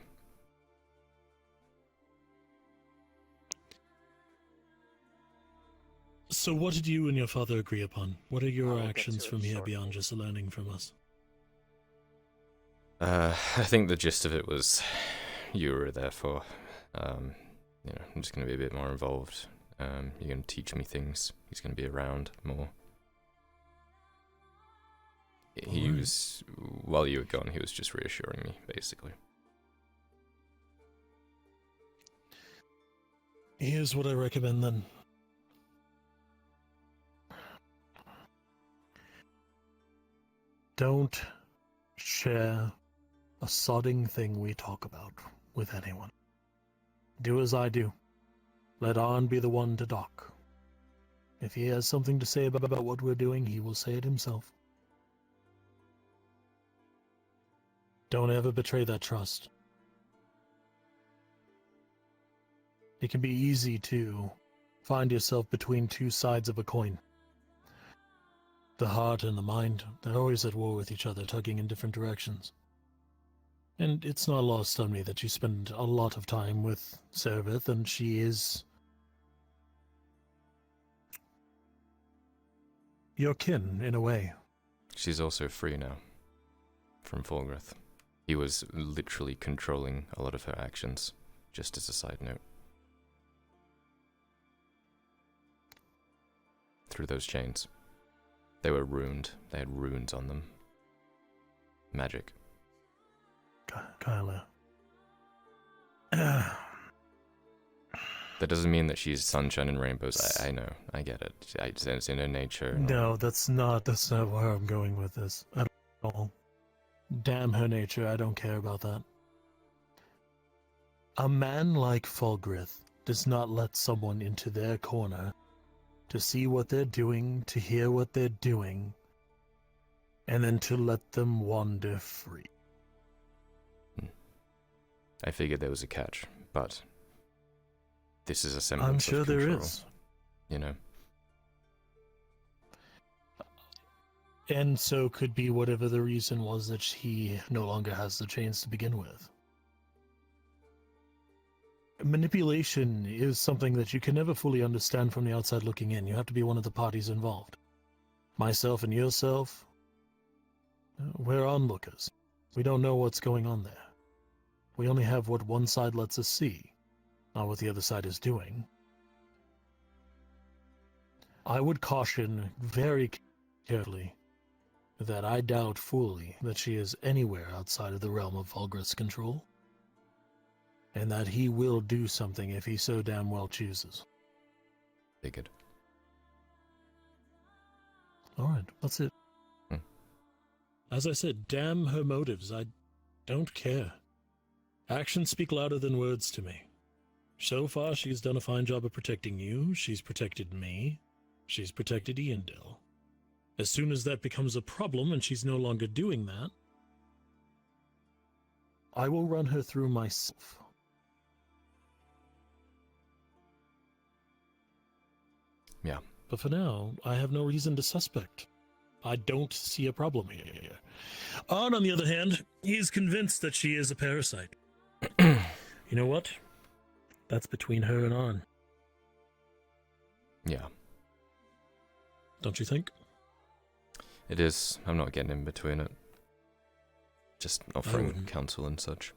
So what did you and your father agree upon? What are your actions from here beyond just learning from us? I think the gist of it was you were there for. I'm just going to be a bit more involved. You're going to teach me things. He's going to be around more. He was, while you were gone, he was just reassuring me, basically. Here's what I recommend then. Don't share a sodding thing we talk about with anyone. Do as I do. Let Arn be the one to dock. If he has something to say about what we're doing, he will say it himself. Don't ever betray that trust. It can be easy to find yourself between two sides of a coin. The heart and the mind, they're always at war with each other, tugging in different directions. And it's not lost on me that you spend a lot of time with Serveth, and she is your kin, in a way. She's also free now. From Fulgrith. He was literally controlling a lot of her actions, just as a side note. Through those chains. They were ruined. They had runes on them. Magic. Kyler. That doesn't mean that she's sunshine and rainbows. I know. I get it. It's in her nature. No, that's not where I'm going with this at all. Damn her nature, I don't care about that. A man like Fulgrith does not let someone into their corner to see what they're doing, to hear what they're doing, and then to let them wander free. I figured there was a catch, but this is a semblance I'm sure of control, there is. You know? And so could be whatever the reason was that he no longer has the chains to begin with. Manipulation is something that you can never fully understand from the outside looking in. You have to be one of the parties involved. Myself and yourself, we're onlookers. We don't know what's going on there. We only have what one side lets us see, not what the other side is doing. I would caution very carefully that I doubt fully that she is anywhere outside of the realm of Fulgrith's control, and that he will do something if he so damn well chooses. Figured. Alright, that's it. As I said, damn her motives. I don't care. Actions speak louder than words to me. So far, she's done a fine job of protecting you. She's protected me. She's protected Iandel. As soon as that becomes a problem and she's no longer doing that, I will run her through myself. Yeah. But for now, I have no reason to suspect. I don't see a problem here. On the other hand, he is convinced that she is a parasite. You know what? That's between her and Arn. Yeah. Don't you think? It is. I'm not getting in between it. Just offering wouldn't. counsel and such.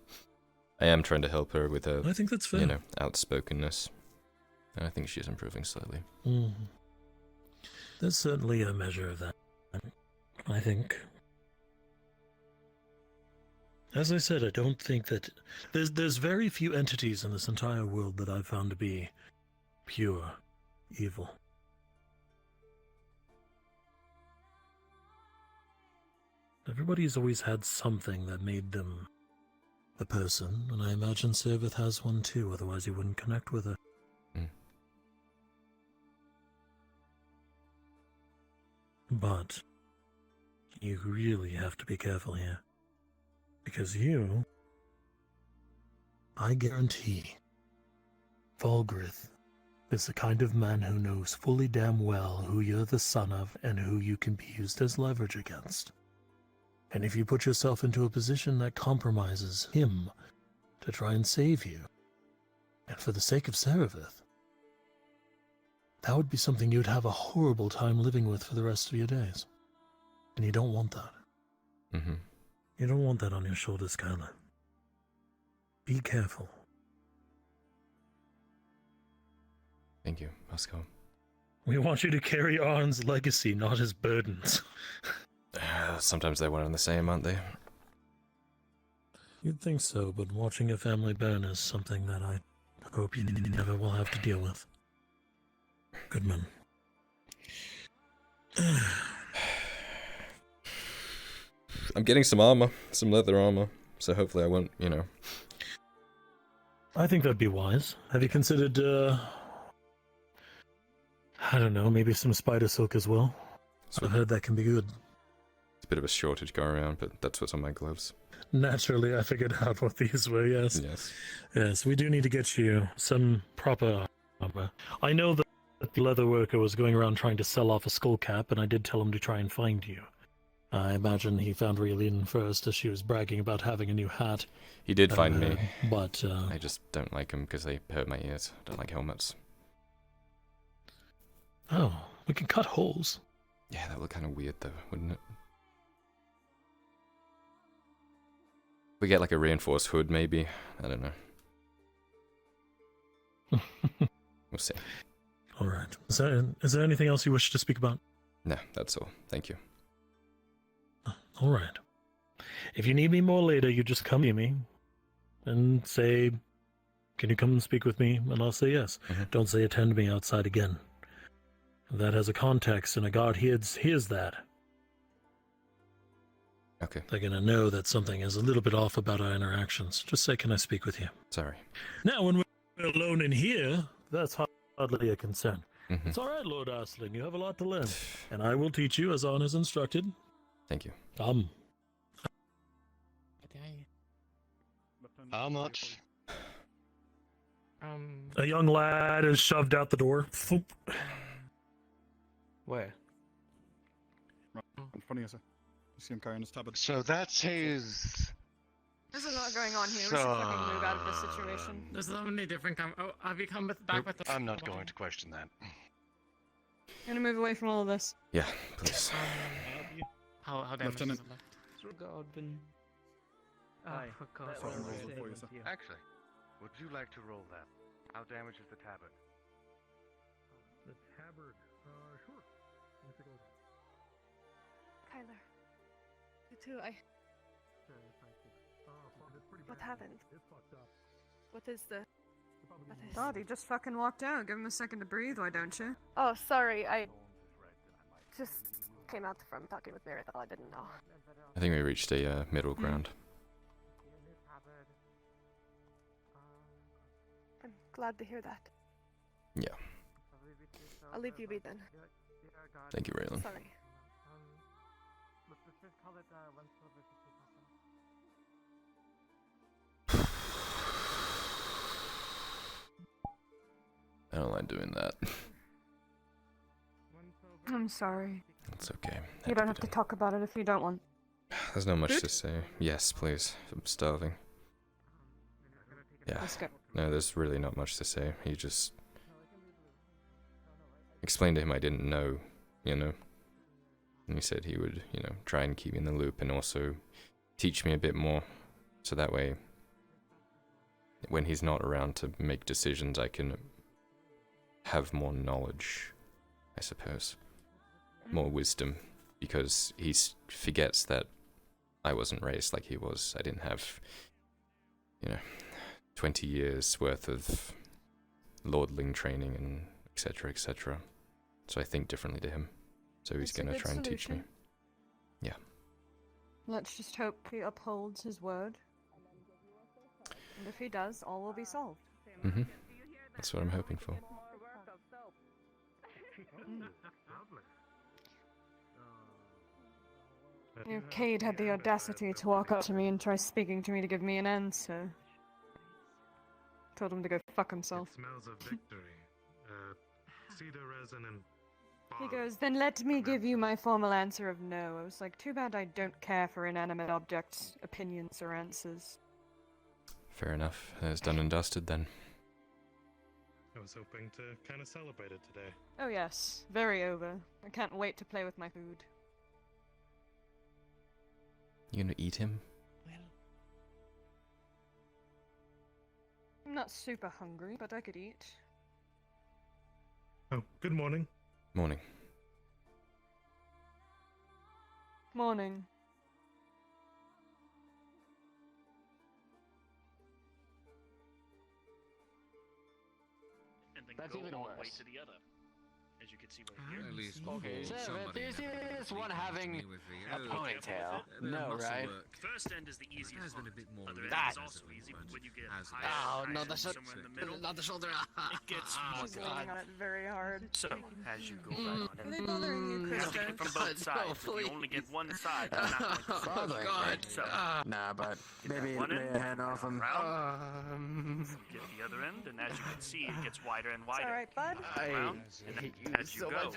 I am trying to help her with her, I think that's fair. you know, outspokenness. And I think she's improving slightly. There's certainly a measure of that, I think. As I said, I don't think that... There's very few entities in this entire world that I've found to be pure evil. Everybody's always had something that made them a person, and I imagine Servith has one too, otherwise he wouldn't connect with her. But you really have to be careful here. Because you, I guarantee, Volgrith is the kind of man who knows fully damn well who you're the son of and who you can be used as leverage against. And if you put yourself into a position that compromises him to try and save you, and for the sake of Serevith, that would be something you'd have a horrible time living with for the rest of your days. And you don't want that. You don't want that on your shoulders, Kyler. Be careful. Thank you, Pascal. We want you to carry Arn's legacy, not his burdens. Sometimes they're one and the same, aren't they? You'd think so, but watching a family burn is something that I hope you never will have to deal with. Goodman. I'm getting some armor, some leather armor, so hopefully I won't, you know. I think that'd be wise. Have you considered, I don't know, maybe some spider silk as well? I've heard that can be good. It's a bit of a shortage going around, but that's what's on my gloves. Naturally, I figured out what these were, yes. Yes, we do need to get you some proper armor. I know that the leather worker was going around trying to sell off a skull cap, and I did tell him to try and find you. I imagine he found Raylene first as she was bragging about having a new hat. He did find me. But, I just don't like them because they hurt my ears. I don't like helmets. Oh, we can cut holes. Yeah, that would look kind of weird though, wouldn't it? We get like a reinforced hood, maybe. I don't know. We'll see. All right. Is there anything else you wish to speak about? No, that's all. Thank you. All right. If you need me more later, you just come to me and say, "Can you come and speak with me?" And I'll say yes. Don't say attend me outside again. That has a context, and a guard hears that. Okay. They're going to know that something is a little bit off about our interactions. Just say, "Can I speak with you?" Sorry. Now, when we're alone in here, that's hardly a concern. It's all right, Lord Arsling. You have a lot to learn. And I will teach you as Arn has instructed. Thank you. How much? A young lad is shoved out the door. Foop. Where? Right in front of you, sir. You see him carrying his tablet. So that's his... There's a lot going on here. We should fucking move out of this situation. There's so many different have you come back with the... I'm not going to question that. I'm gonna move away from all of this. Yeah, please. How damage is it Lieutenant. left? Godwin. Oh, for God's sake. Actually, would you like to roll that? How damaged is the tabard? The tabard? Sure. Kyler. You too, What happened? What is the... What is... God, he just fucking walked out. Give him a second to breathe, why don't you? Oh, sorry, I just came out from talking with Miracle. I didn't know. I think we reached a middle ground. I'm glad to hear that. Yeah. I'll leave you be then. Thank you, Raylan. Sorry. I don't like doing that. I'm sorry. It's okay. You don't have to talk about it if you don't want. There's not much to say. Yes, please. I'm starving. Yeah. Let's go. No, there's really not much to say. He just explained to him I didn't know, you know. And he said he would, you know, try and keep me in the loop and also teach me a bit more, so that way, when he's not around to make decisions, I can have more knowledge, I suppose. More wisdom, because he forgets that I wasn't raised like he was. I didn't have, you know, 20 years worth of lordling training and etc, etc. So I think differently to him. So he's That's a gonna good try and teach me. solution. Yeah. Let's just hope he upholds his word. And if he does, all will be solved. Mhm. That's what I'm hoping for. You know, Cade had the audacity to walk up to me and try speaking to me to give me an answer. Told him to go fuck himself. Smells of victory. Cedar resin and He goes, then let me give you my formal answer of no. I was like, too bad I don't care for inanimate objects' opinions or answers. Fair enough. It's done and dusted then. I was hoping to kind of celebrate it today. Oh yes, very over. I can't wait to play with my food. You gonna eat him? I'm not super hungry, but I could eat. Oh, good morning. Morning. Morning. And then That's go even all the way worse. to the other. As you can see right here. At least Okay, before so somebody do you see never this one comes having to me with the, a "Oh, ponytail? bit of No, muscle right? work." First end is the It easiest has been a part. bit more Other end That- is also easy, but when you get Has higher, Oh, higher no, the somewhere in the middle, not the shoulder. it gets more She's leaning on it very hard. So, as you go right on Are in, they bothering you, you have to Krista? get from both sides. If you only get one side, you're not going to Bothering succeed. me. So, Nah, but get maybe one lay end, a hand off him. round, get the other end, and as you can see, it gets wider and wider. Alright, bud. Around, and then as you so go, much.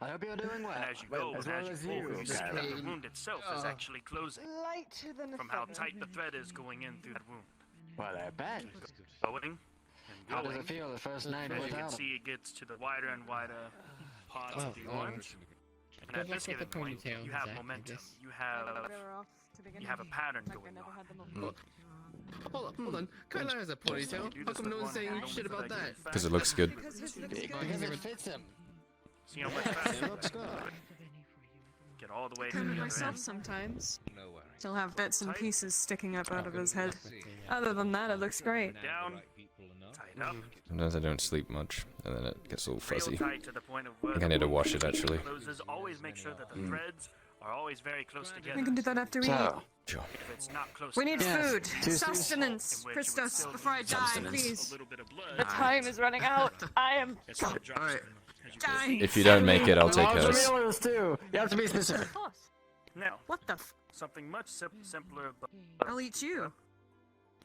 I hope you're doing well. and as you go, as and well as as you you, pull, you see that the Kyler. wound itself is actually closing Lighter than a from how feather. tight the thread is going in through that wound. Well, I bet. Going and How does going. it feel the first night As you can without him? see, it gets to the wider and wider parts of the orange. And at this given point, you have momentum. You have a pattern going on. Hold on. Kyler has a ponytail. How come no one's saying shit about that? Because it looks good. Because it fits him. See how much faster? It looks good. Get all the way to Cover the other myself end. sometimes. No worries. Still have bits and pieces sticking up out of his head. Other than that, it looks great. Down, tight up. Sometimes I don't sleep much, and then it gets all fuzzy. Real tight to the point of I where think I need to wash it actually. closes. Always make sure that the threads are always very close together. We can do that after we eat. Sure. If it's not close We need together, food. Sustenance. Christos, before I die, please. The time is running out. I am dying. If you don't make it, I'll take hers. You have to be specific. Now, what the f? Something much simpler, but I'll eat you.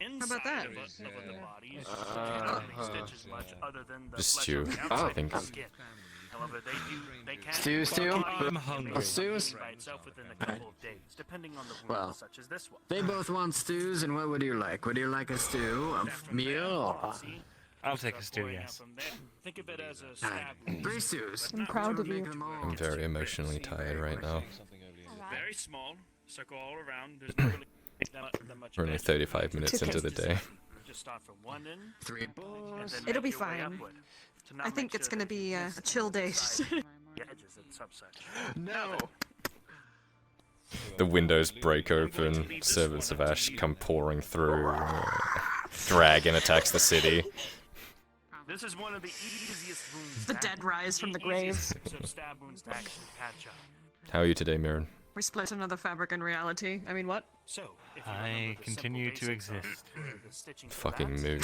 inside about that? of the bodies, cannot make stitches much other than the Just flesh stew, on the I outside think. of the skin. However, they can Stew? I'm hungry. Stews? by itself within a couple of days, depending on the wound, Well, such as this one. They both want stews, and what would you like? Would you like a stew, a meal, or... I'll take a stew, yes. Think of it as a stab wound. 3 stews? I'm proud of you. I'm very emotionally tired right now. Very small, circle all around. There's not really that much. We're only 35 minutes into the day. Just start from one end. 3 and then It'll be make your way fine. upward, to not I think make it's sure gonna that be a this chill day. side, the edges and subsection. No! The windows break open, servants of Ash come pouring through. Dragon attacks the city. This is one of the easiest wounds. The to dead rise from the grave. So stab wounds to actually patch up. How are you today, Mirren? We split another fabric in reality. I mean, what? So, if you I remember the continue simple to basics of exist. the stitching Fucking collapse, mood.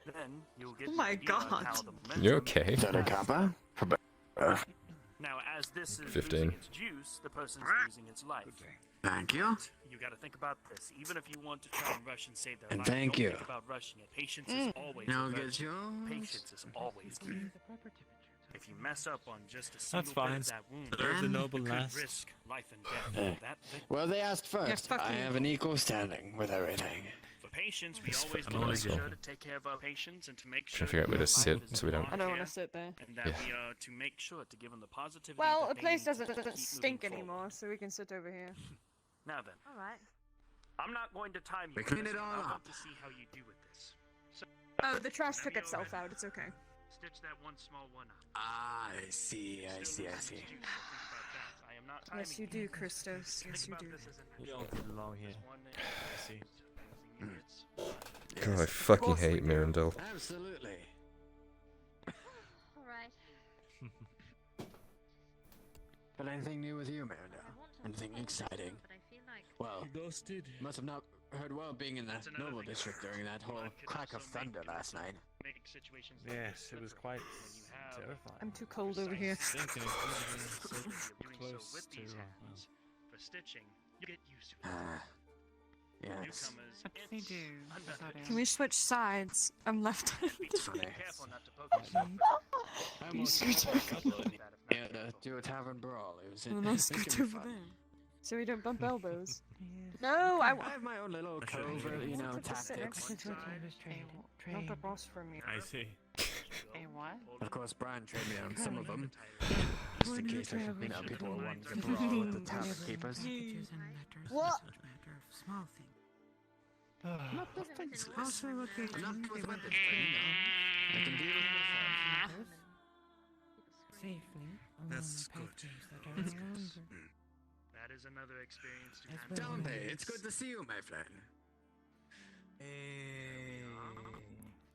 then you'll get Oh the my idea on God. how the You momentum okay? Is that a kappa? Now, as this is 15. losing its juice, the person's losing its life. Thank you. You gotta think about this. Even if you want to try and rush and save their And life, thank don't you. think about rushing it. Patience is always Now the get virtue. yours. Patience is always key. If you mess up on just a That's single bit fine. of that wound, Serve the you noble could last. risk life and death. That victim. Well, they asked first. fuck I you. have an equal standing with everything. For patients, we always fucking want to make asshole. sure to take care of our patients and to make Trying sure to figure out where to sit so we don't. I don't want to sit there. and that we are to make sure to give them the positivity. Well, that the they place need to doesn't keep stink moving forward. anymore, so we can sit over here. Now then, Alright. I'm not going to time you. We on clean this it one. all I want up. to see how you do with this. So, Oh, the trash took whenever you're itself ready, out. It's okay. Stitch that one small one out. I see, I see, I see. I am not Yes, you do, Christos. Yes, you do. We all get along here. I see. God, I fucking hate Mirandel. Absolutely. Alright. But anything new with you, Miranda? Anything exciting? Well, ghosted. Must have not heard well being in the noble district during that whole crack of thunder last night. Yes, it was quite terrifying. I'm too cold over here. Thinking it was so close with to these hands, for stitching, you get used to it. Yes. Newcomers, What it's do? unbearable. Can we switch sides? I'm left-handed. It's funny. Careful not to poke yourself. I You almost scoot got a couple of do a tavern brawl. It was And then I it can scoot be over fun. there. So we don't bump elbows. No, I I have my own little covert, you know, tactics. Not the boss for me. I see. A what? Of course, Brian trained me on some of them. Just in case, you know, people were wanting to brawl with the tavern keepers. What? Small thing. Not defenseless. Also, okay. I'm not with weapons, but you know, I can deal with myself. Safely. That's good. That's good. That is another experience to handle. Dante, it's good to see you, my friend.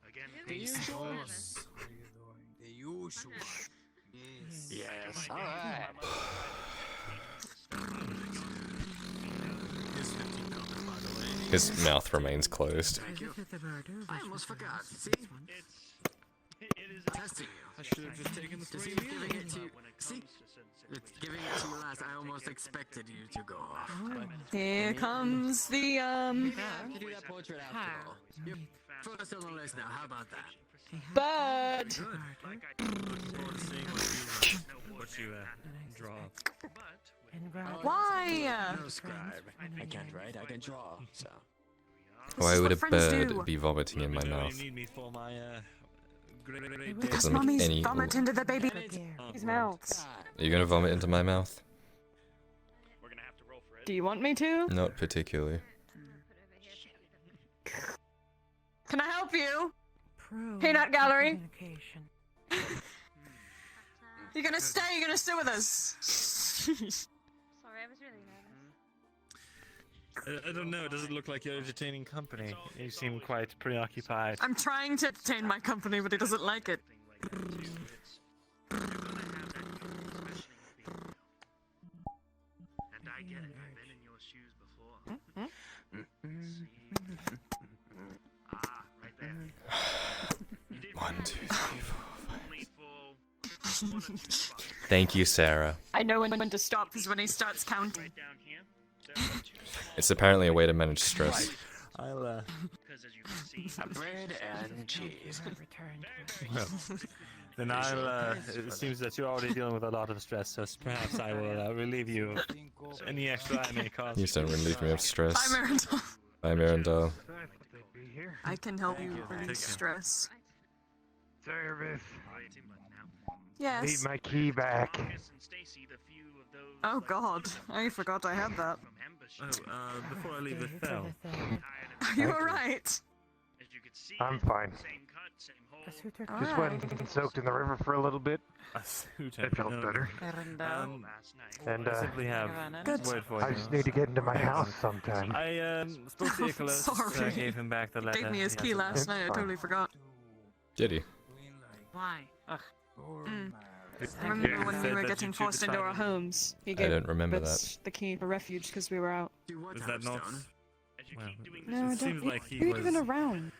Again, The usual. The usual. Yes. All right. His mouth remains closed. Thank you. I almost forgot. See? It is Testing you. I should have just taken the To see 3 me giving it to you. See? It's giving it to you last. I almost expected you to go off. But Here comes the you have to do that portrait after all. You're first on the list now. How about that? bird. What you draw. Why? No scribe. I can't write. I can draw. So. Why would a friends bird do. be vomiting in my mouth? You need me for my great Because Doesn't make mommy's any- vomit into the baby's mouths. Are you gonna vomit into my mouth? Do you want me to? Not particularly. Can I help you? Peanut gallery. You gonna stay? You gonna sit with us? Sorry, I was really nervous. I don't know, it doesn't look like you're entertaining company. You seem quite preoccupied. I'm trying to entertain my company, but he doesn't like it. And I get it. I've been in your shoes before. Right there. You did 1, 2, 3, 4, 5. only for 1 or 2 spots. Thank you, Sarah. I know when to stop is when he starts counting. Right down here. There are 2 small It's apparently a way to manage stress. I'll because as you can see, Bread and cheese. well, then I'll it seems that you're already dealing with a lot of stress, so perhaps I will relieve you of any extra I may cause. You don't relieve me of stress. Bye, Miranda. Bye, Miranda. I can help you Take release care. stress. Service. Yes. Need my key back. Oh God, I forgot I had that. Oh, before I leave the cell. Are you alright? I'm fine. Just went and soaked in the river for a little bit. A suit. It felt better. And I simply have Good. word for I you. just need to get into my house sometime. I spoke to Nicholas. Sorry. Gave him back the He letter. gave me his He key has it. last night. I totally forgot. Did he? Why? Ugh. I remember when we Said were that getting you two forced into our decided- homes. He I gave don't remember us the key for refuge because we were out. Is that not? Well, No, I it seems don't. like he you were was. even around.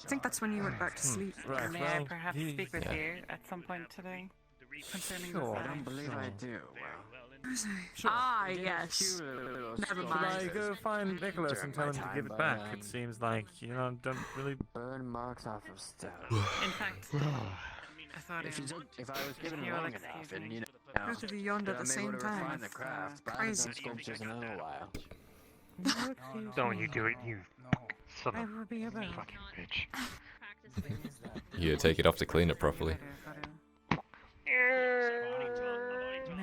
I think that's when you went back to sleep. Right, May well, I perhaps he- speak with yeah. you at some point today? Concerning Sure. I don't believe I do. Sure. Ah, yes. Never Should mind. I go find Nicholas and tell him to give it back? It seems like don't really Burn marks off of stuff. In fact, I thought If I was given you will long excuse enough, and me. you know, Both of you yawned at the I'm same able to time. refine the craft, but I haven't done sculptures in a little while. Don't you do it, you son of will be a about. fucking bitch. You take it off to clean it properly.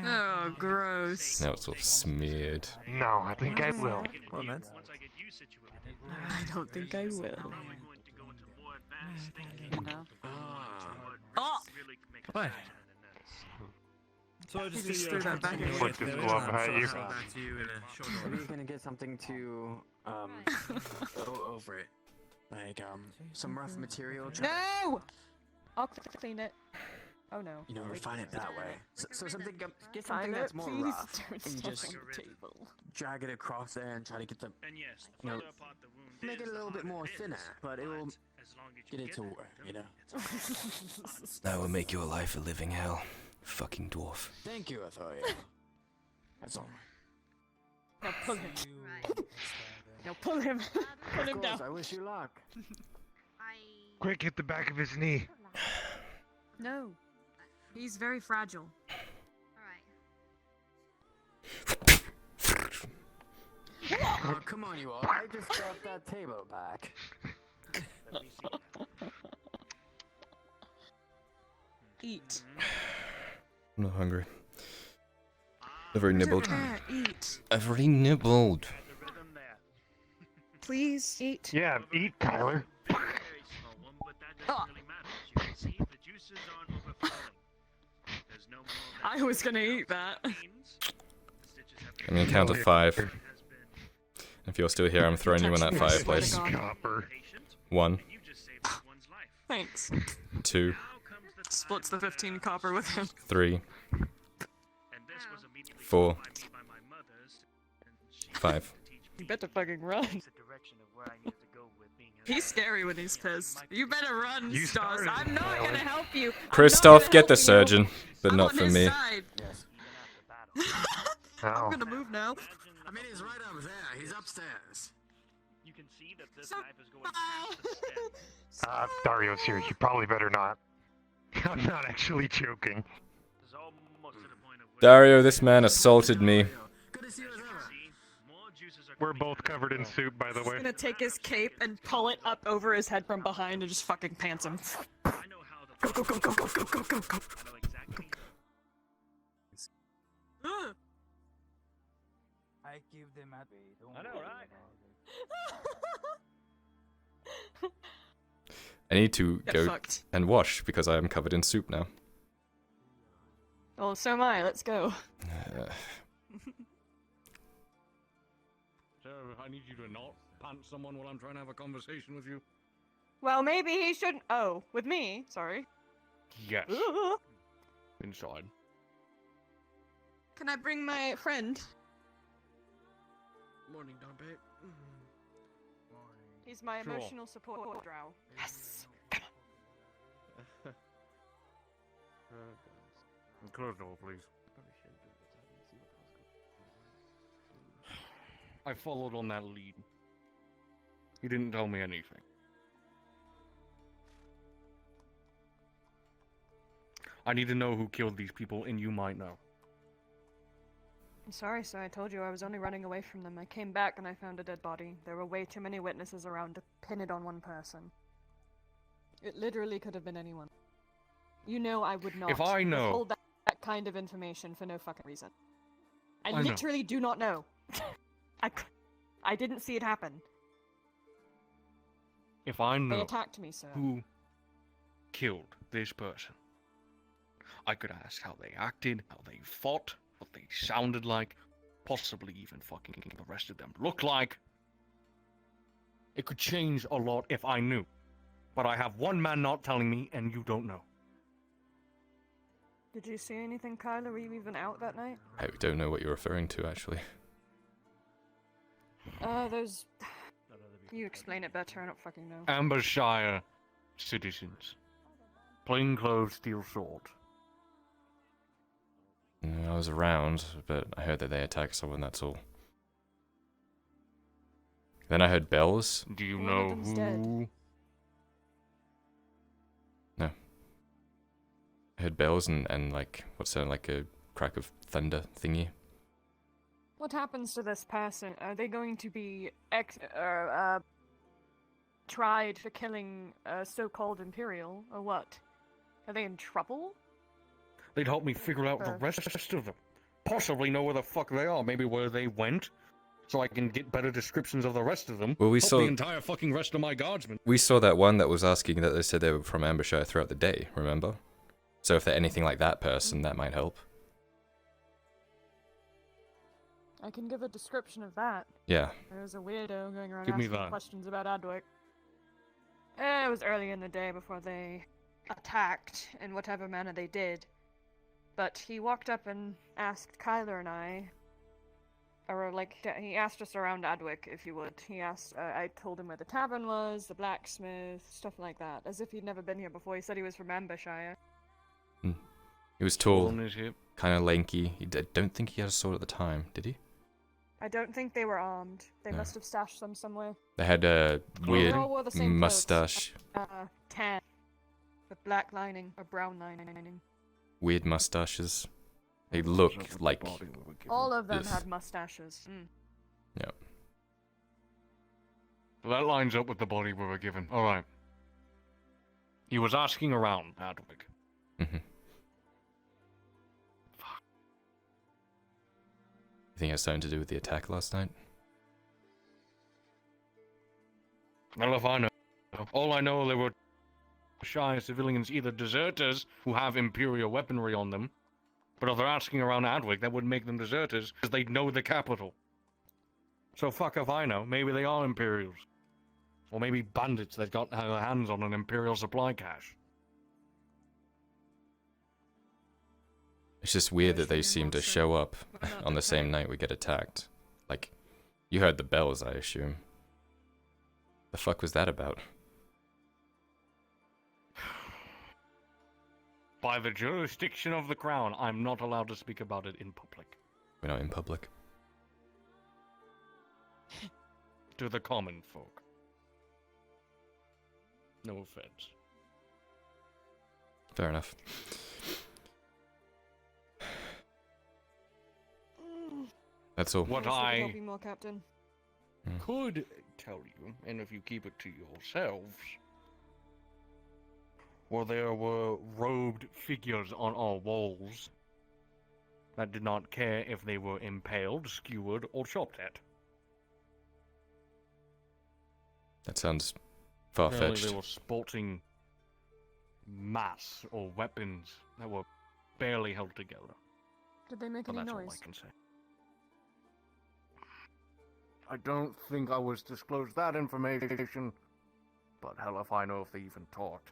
Oh, gross. Now it's all smeared. No, I think I will. I don't think I will. Oh! What? So I You just threw that back at Put this glove at you. Maybe you can get something to go over it, like some rough material. No! I'll clean it. Oh no. You know, refine it that way. So something, get Fine something it, that's more please rough, don't and step just on the table. drag it across there and try to get the, you know, make it a little bit more thinner, but it will get it to work, you know. That will make your life a living hell. Fucking dwarf. Thank you, Athoria. That's all. Now pull him. Now pull him. Pull him down. I wish you luck. Quick, hit the back of his knee. No. He's very fragile. Oh, come on, you all. I just got that table back. Eat. I'm not hungry. I've already nibbled. Eat. I've already nibbled. Please eat. Yeah, eat, Kyler. Oh. I was gonna eat that. I'm gonna count to 5. If you're still here, I'm throwing you in that fireplace. Copper. 1, Thanks. 2, Splits the 15 copper with him. 3, 4, 5. You better fucking run. He's scary when he's pissed. You better run, You Stas. started, I'm not gonna Kyler. help you. Christoph, get the surgeon, but not for me. I'm gonna move now. I mean, he's right up there. He's upstairs. You can see that this knife is going past the stem. Dario's here. You probably better not. I'm not actually joking. It's almost to the point of Dario, this man assaulted me. We're both covered in soup, by the He's way. gonna take his cape and pull it up over his head from behind and just fucking pants him. Go, go, go, go, go, go, go, go, go. I give them at I know, right? I need to Get go fucked. and wash because I am covered in soup now. Well, so am I. Let's go. Sir, I need you to not pant someone while I'm trying to have a conversation with you. Well, maybe he shouldn't. Oh, with me? Sorry. Yes. Ooh. Inside. Can I bring my friend? Morning, Dompe. He's my Sure. emotional support drow. Yes. Close the door, please. I followed on that lead. He didn't tell me anything. I need to know who killed these people, and you might know. I'm sorry, sir. I told you I was only running away from them. I came back and I found a dead body. There were way too many witnesses around to pin it on one person. It literally could have been anyone. You know I would not If I know- withhold that kind of information for no fucking reason. I I know. literally do not know. I didn't see it happen. If I know They attacked me, sir. who killed this person, I could ask how they acted, how they fought, what they sounded like, possibly even fucking the rest of them look like. It could change a lot if I knew. But I have one man not telling me, and you don't know. Did you see anything, Kyler? Were you even out that night? I don't know what you're referring to, actually. Those... You explain it better, I don't fucking know. Ambershire citizens. Plainclothes, steel sword. I was around, but I heard that they attacked someone, that's all. Then I heard bells. Do you One know of them's who? dead. No. I heard bells and like, what's that, like a crack of thunder thingy. What happens to this person? Are they going to be tried for killing a so-called Imperial, or what? Are they in trouble? They'd help me figure out the rest of them. Possibly know where the fuck they are, maybe where they went, so I can get better descriptions of the rest of them. Well, we Help saw the entire fucking rest of my guardsmen. We saw that one that was asking that they said they were from Ambershire throughout the day, remember? So if they're anything like that person, that might help. I can give a description of that. Yeah. There was a weirdo going around Give me asking that. questions about Adwick. It was early in the day before they attacked, in whatever manner they did. But he walked up and asked Kyler and I, or like, he asked us around Adwick, if you would. He asked, I told him where the tavern was, the blacksmith, stuff like that, as if he'd never been here before. He said he was from Ambershire. He was tall, On his hip. kind of lanky. I don't think he had a sword at the time, did he? I don't think they were armed. They No. must have stashed them somewhere. They had a weird They all wore the same mustache. clothes. Tan. With black lining, or brown lining. Weird mustaches. They look like... All of them Yes. had mustaches. Mm. Yeah. That lines up with the body we were given. Alright. He was asking around Adwick. You think it has something to do with the attack last night? Well, if I know. All I know, there were shy civilians, either deserters who have Imperial weaponry on them, but if they're asking around Adwick, that would make them deserters, because they know the capital. So fuck if I know, maybe they are Imperials. Or maybe bandits that got their hands on an Imperial supply cache. It's just weird that they seem to show up on the same night we get attacked. Like, you heard the bells, I assume. The fuck was that about? By the jurisdiction of the Crown, I'm not allowed to speak about it in public. We're not in public. To the common folk. No offense. Fair enough. That's all. What Yes, we can I help you more, Captain. could tell you, and if you keep it to yourselves, well, there were robed figures on our walls that did not care if they were impaled, skewered, or chopped at. That sounds Apparently far-fetched. they were sporting mass or weapons that were barely held together. Did they make But any that's all noise? I can say. I don't think I was disclosed that information, but hell if I know if they even talked.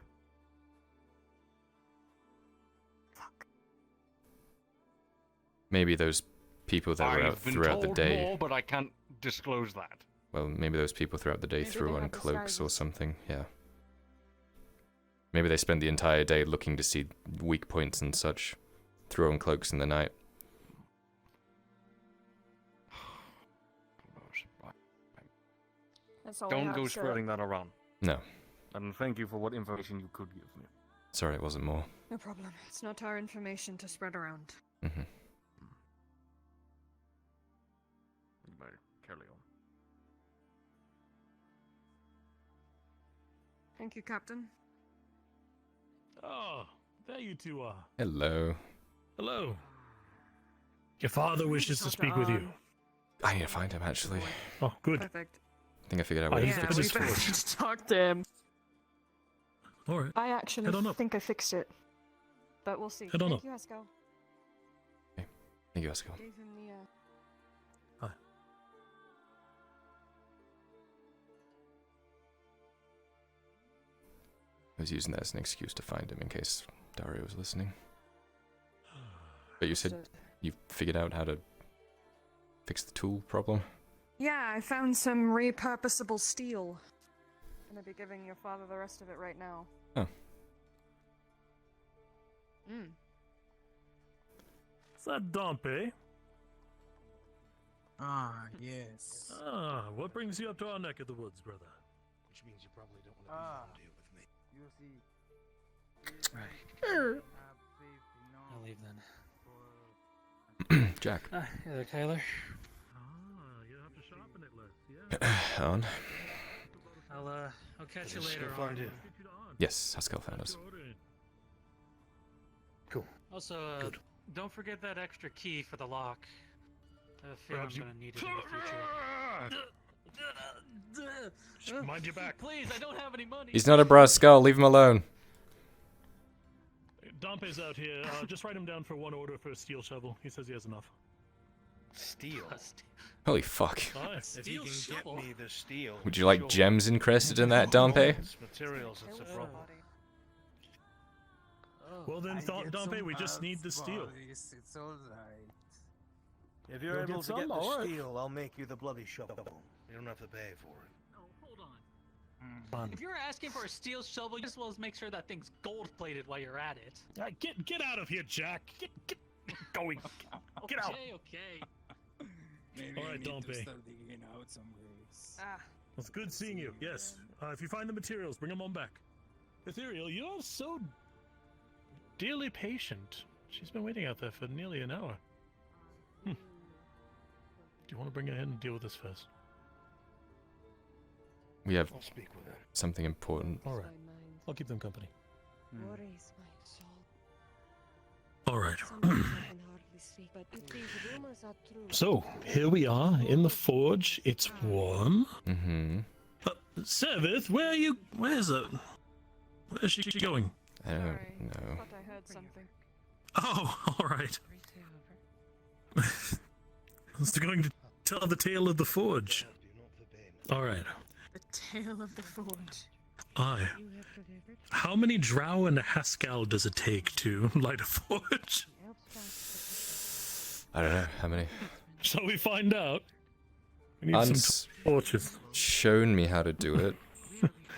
Maybe those people that were out I've been throughout the told day. more, but I can't disclose that. Well, maybe those people throughout the day Maybe threw they on had cloaks or disguises. something, yeah. Maybe they spent the entire day looking to see weak points and such. Threw on cloaks in the night. That's all I Don't have, go sir. spreading that around. No. And thank you for what information you could give me. Sorry it wasn't more. No problem. It's not our information to spread around. Mm-hmm. You may carry on. Thank you, Captain. Oh, There you two are. Hello. Hello. Your father wishes to speak with you. I need to find him, actually. Oh, good. Perfect. I think I figured out where I to need to fix finish this first. for. Just talk to him. All right. I actually Head on up. think I fixed it. But we'll see. Head on Thank up. you, Esco. Thank you, Esco. Gave him the, Hi. I was using that as an excuse to find him in case Dario was listening. But you said you figured out how to fix the tool problem? Yeah, I found some repurposable steel. I'm gonna be giving your father the rest of it right now. Oh. Mm. Is that Dompe? Ah, yes. Ah, what brings you up to our neck of the woods, brother? Which means you probably don't want to be around here with me. You see, Right. have faith in I'll leave then. Jack. Hello, Kyler. On. I'll catch you Let's later go find on. you. Yes, Haskell found us. Cool. Also, don't forget that extra key for the lock. I feel I'm gonna need it in the future. Mind your back. Please, I don't have any money. He's not a brass skull. Leave him alone. Dompe's out here. Just write him down for one order for a steel shovel. He says he has enough. Steel. Holy fuck. If you can get me the steel. Would you like gems encrusted in that, Dompe? It's materials, it's a problem. Well then, Dompe, we just need the steel. It's alright. If you're able to get the steel, I'll make you the bloody shovel. You don't have to pay for it. If you're asking for a steel shovel, you as well as make sure that thing's gold-plated while you're at it. Get out of here, Jack. Get going. Get out. Okay. Maybe All right, I need to Dompe. start digging out some graves. It's good seeing you. Yes. If you find the materials, bring them on back. Ethereal, you're so dearly patient. She's been waiting out there for nearly an hour. Do you want to bring her in and deal with this first? We have I'll speak with her. something important. All right. I'll keep them company. Worries my soul. All right. Sometimes I can hardly speak, but if these rumors are true. So, here we are in the forge. It's warm. Mm-hmm. Servith, where are you? Where's she going? I don't Sorry, know. thought I heard something. Oh, all right. It's going to tell the tale of the forge. All right. The tale of the forge. Aye. How many Drow and Haskell does it take to light a forge? I don't know. How many? Shall we find out? We need Hans some torches. shown me how to do it,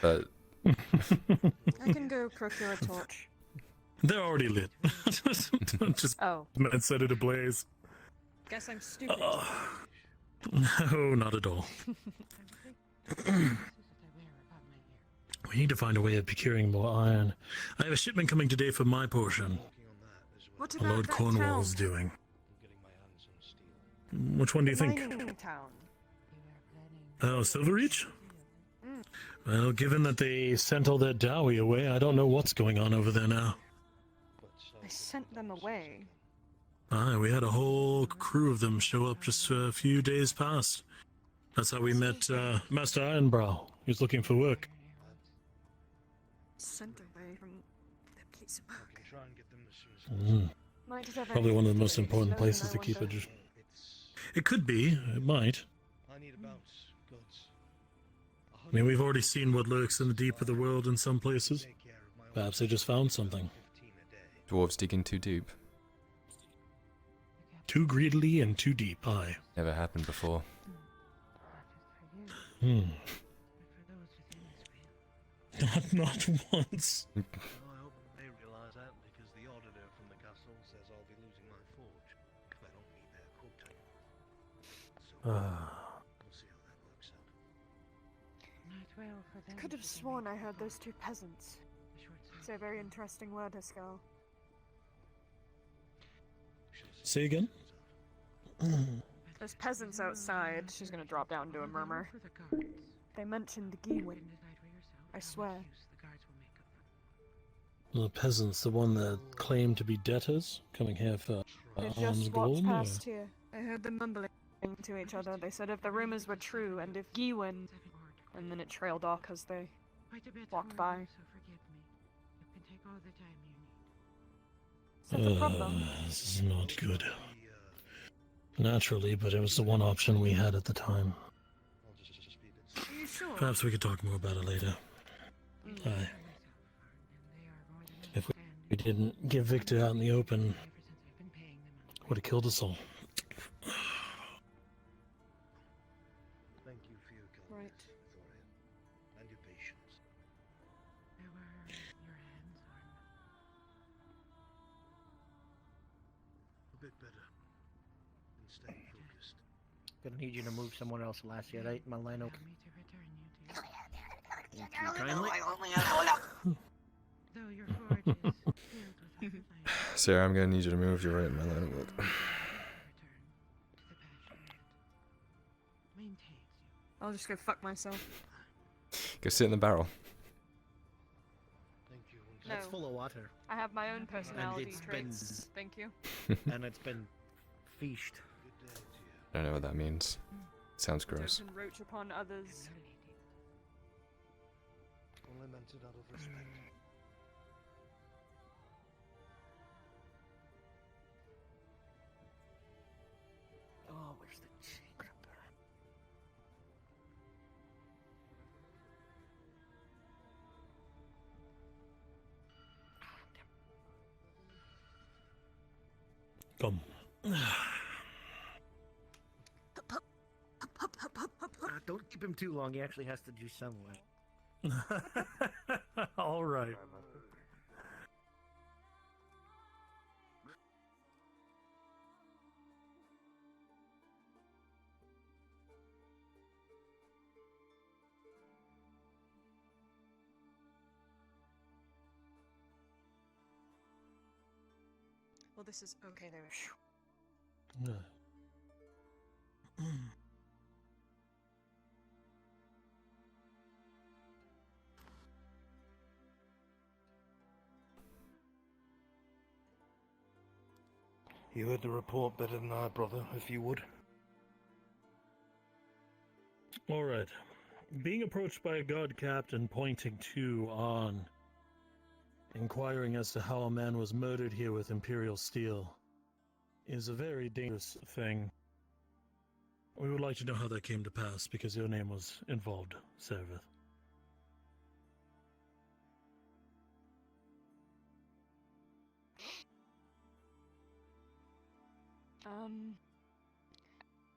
but I can go procure a torch. They're already lit. Just and set it ablaze. Guess I'm stupid. No, not at all. We need to find a way of procuring more iron. I have a shipment coming today for my portion. What about Lord that Cornwall's town? doing. Which one do you think? Mining town. Oh, Silverreach? Mm. Well, given that they sent all their dowie away, I don't know what's going on over there now. I sent them away. Aye, we had a whole crew of them show up just a few days past. That's how we met Master Ironbrow. He was looking for work. Sent away from the place of work. Mm. Probably one of the most important places to keep it. It could be. It might. I mean, we've already seen what lurks in the deep of the world in some places. Perhaps they just found something. dwarves digging too deep. Too greedily and too deep, aye. Never happened before. Not once. I hope they realize that because the auditor from the castle says I'll be losing my forge if I don't meet their quota. So we'll see how that works out. I could have sworn I heard those two peasants say a very interesting word, Haskell. Say again? Those peasants outside, she's gonna drop down to a murmur. They mentioned Gewin. I swear. The peasants, the one that claimed to be debtors, coming here for They alms just walked gold? past here. I heard them mumbling to each other. They said if the rumors were true, and if Gewin... And then it trailed off as they walked by. Is that the problem? This is not good. Naturally, but it was the one option we had at the time. Are you sure? Perhaps we could talk more about it later. Aye. If we didn't get Victor out in the open, would have killed us all. Thank you for your kindness, Right. Thorian, and your patience. A bit better. And staying focused. Gonna need you to move somewhere else, Lassie, right? Malino. Thank you kindly. Sarah, I'm gonna need you to move. You're right in my line of work. I'll I'll just go fuck myself. Go sit in the barrel. That's No. full of water. I have my own personality it's traits. Thank you. And it's been feashed. I don't know what that means. Sounds gross. Don't encroach upon others. Only meant it out of respect. Oh, where's the chain gripper? Come. Don't keep him too long. He actually has to do some work. All right. Well, this is okay there. Yeah. You heard the report better than I, brother, if you would. All right. Being approached by a guard captain pointing to on, inquiring as to how a man was murdered here with Imperial steel, is a very dangerous thing. We would like to know how that came to pass, because your name was involved, Serveth.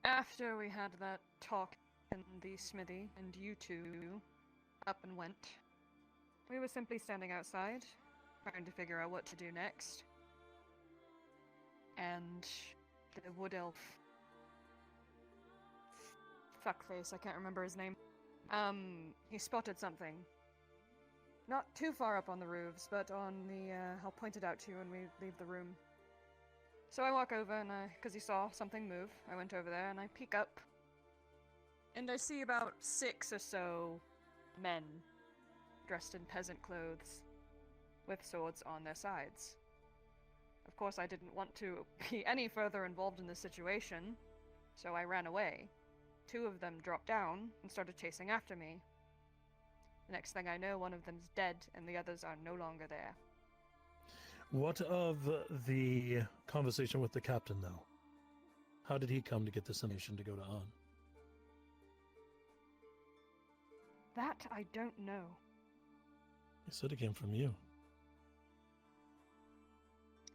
After we had that talk in the smithy, and you two up and went, we were simply standing outside, trying to figure out what to do next. And the wood elf, fuckface, I can't remember his name, he spotted something. Not too far up on the roofs, but on the, I'll point it out to you when we leave the room. So I walk over, and because he saw something move, I went over there, and I peek up, and I see about 6 or so men, dressed in peasant clothes, with swords on their sides. Of course, I didn't want to be any further involved in the situation, so I ran away. 2 of them dropped down and started chasing after me. The next thing I know, one of them's dead, and the others are no longer there. What of the conversation with the captain, though? How did he come to get this information to go to On? That I don't know. He said it came from you.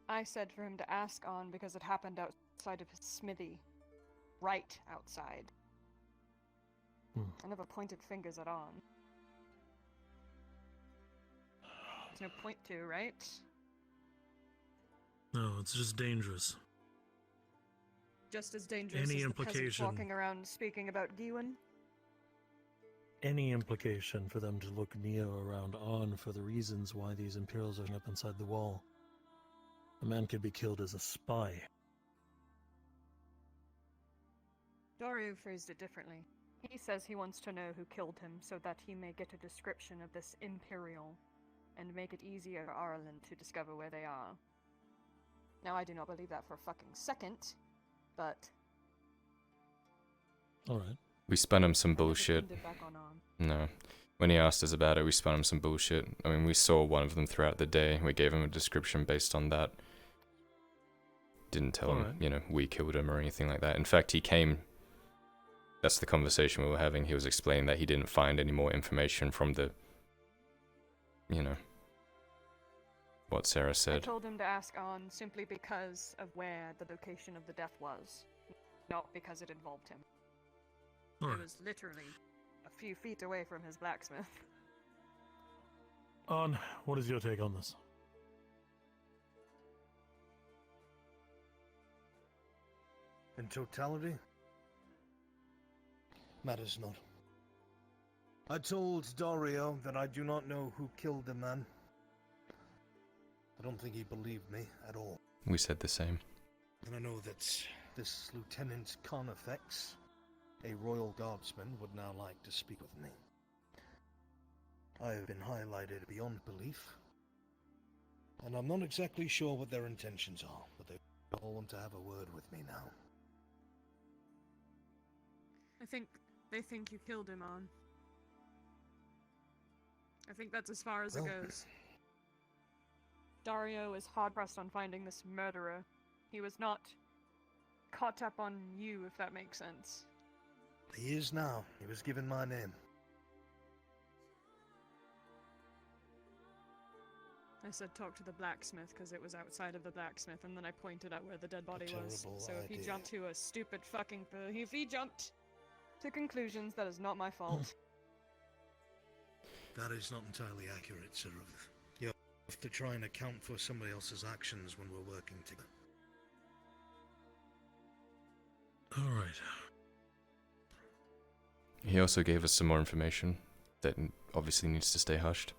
I said for him to ask On because it happened outside of his smithy. Right outside. I never pointed fingers at On. There's no point to, right? No, it's just dangerous. Just as dangerous Any as the peasants implication. walking around speaking about Gewin? Any implication for them to look near or around On for the reasons why these Imperials are up inside the wall. A man could be killed as a spy. Dario phrased it differently. He says he wants to know who killed him so that he may get a description of this Imperial and make it easier for Ireland to discover where they are. Now, I do not believe that for a fucking second, but... Alright. We spun him some bullshit. No. When he asked us about it, we spun him some bullshit. I mean, we saw one of them throughout the day. We gave him a description based on that. Didn't tell him, you know, we killed him or anything like that. In fact, he came... That's the conversation we were having. He was explaining that he didn't find any more information from the... You know... What Sarah said. I told him to ask On simply because of where the location of the death was, not because it involved him. It was literally a few feet away from his blacksmith. On, what is your take on this? In totality? Matters not. I told Dario that I do not know who killed the man. I don't think he believed me at all. We said the same. And I know that this Lieutenant Carnifex a royal guardsman would now like to speak with me. I have been highlighted beyond belief, and I'm not exactly sure what their intentions are, but they all want to have a word with me now. I think they think you killed him, Arn. I think that's as far as it goes. Dario is hard-pressed on finding this murderer. He was not caught up on you, if that makes sense. He is now. He was given my name. I said talk to the blacksmith because it was outside of the blacksmith, and then I pointed out where the dead body was. So if he jumped to a stupid fucking... If he jumped to conclusions, that is not my fault. That is not entirely accurate, sir. You have to try and account for somebody else's actions when we're working together. Alright. He also gave us some more information that obviously needs to stay hushed.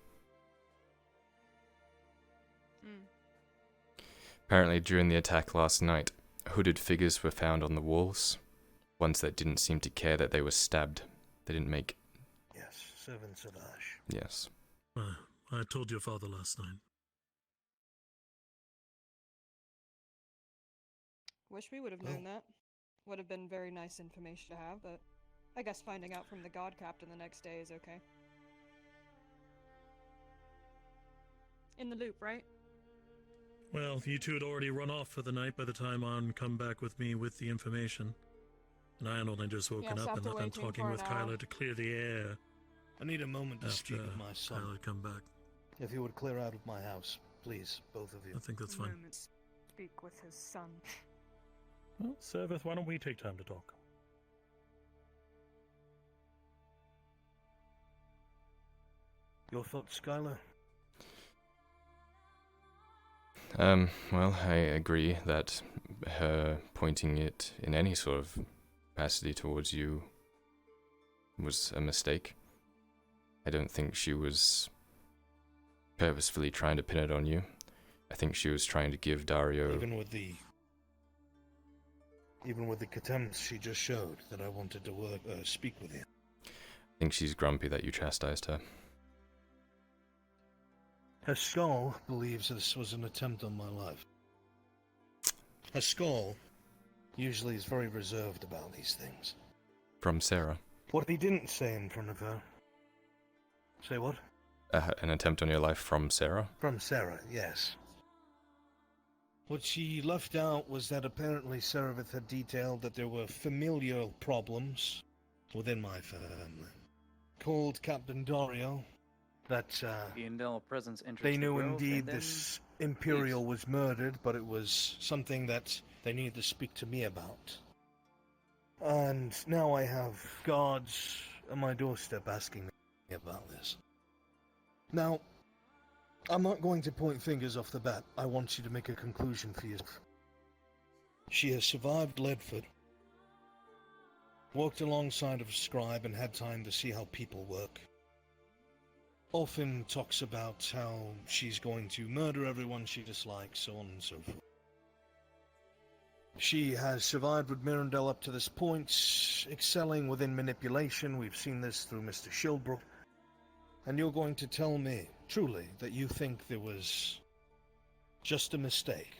Apparently, during the attack last night, hooded figures were found on the walls. Ones that didn't seem to care that they were stabbed. They didn't make... Yes, servants of Ash. Yes. I told your father last night. Wish we would have known that. Would have been very nice information to have, but I guess finding out from the god captain the next day is okay. In the loop, right? Well, you two had already run off for the night by the time Arn come back with me with the information. And I had only just woken up and I've been talking with Kyler to clear the air. I need a moment to speak with my son. Kyler come back. If you would clear out of my house, please, both of you. I think that's fine. Speak with his son. Well, Servith, why don't we take time to talk? Your thoughts, Kyler? Well, I agree that her pointing it in any sort of capacity towards you was a mistake. I don't think she was purposefully trying to pin it on you. I think she was trying to give Dario... Even with the contempt she just showed, that I wanted to speak with you. I think she's grumpy that you chastised her. Her skull believes this was an attempt on my life. Her skull usually is very reserved about these things. From Sarah. What he didn't say in front of her. Say what? An attempt on your life from Sarah? From Sarah, yes. What she left out was that apparently Seraph had detailed that there were familial problems within my family. Called Captain Dario, that the Indel presence enters they the knew grove, indeed and then this Imperial was murdered, but it was something that they needed to speak to me about. And now I have guards on my doorstep asking me about this. Now, I'm not going to point fingers off the bat. I want you to make a conclusion for yourself. She has survived Ledford, walked alongside of a scribe and had time to see how people work. Often talks about how she's going to murder everyone she dislikes, so on and so forth. She has survived with Mirandel up to this point, excelling within manipulation. We've seen this through Mr. Shieldbrook. And you're going to tell me, truly, that you think there was just a mistake?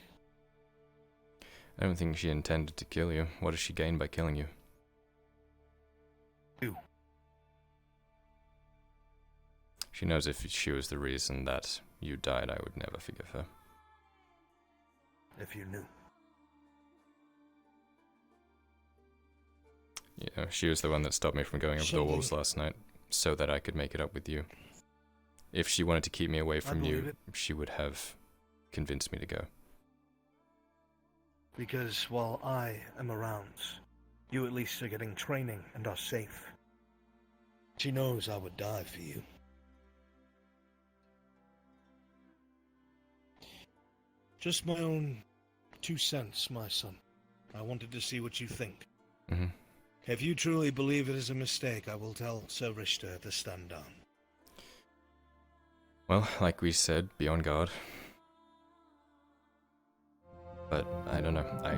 I don't think she intended to kill you. What does she gain by killing you? You. She knows if she was the reason that you died, I would never forgive her. If you knew. Yeah, she was the one that stopped me from going over the walls last night, so that I could make it up with you. If she wanted to keep me away from you, she would have convinced me to go. Because while I am around, you at least are getting training and are safe. She knows I would die for you. Just my own 2 cents, my son. I wanted to see what you think. Mm-hmm. If you truly believe it is a mistake, I will tell Sir Richter to stand down. Well, like we said, be on guard. But, I don't know, I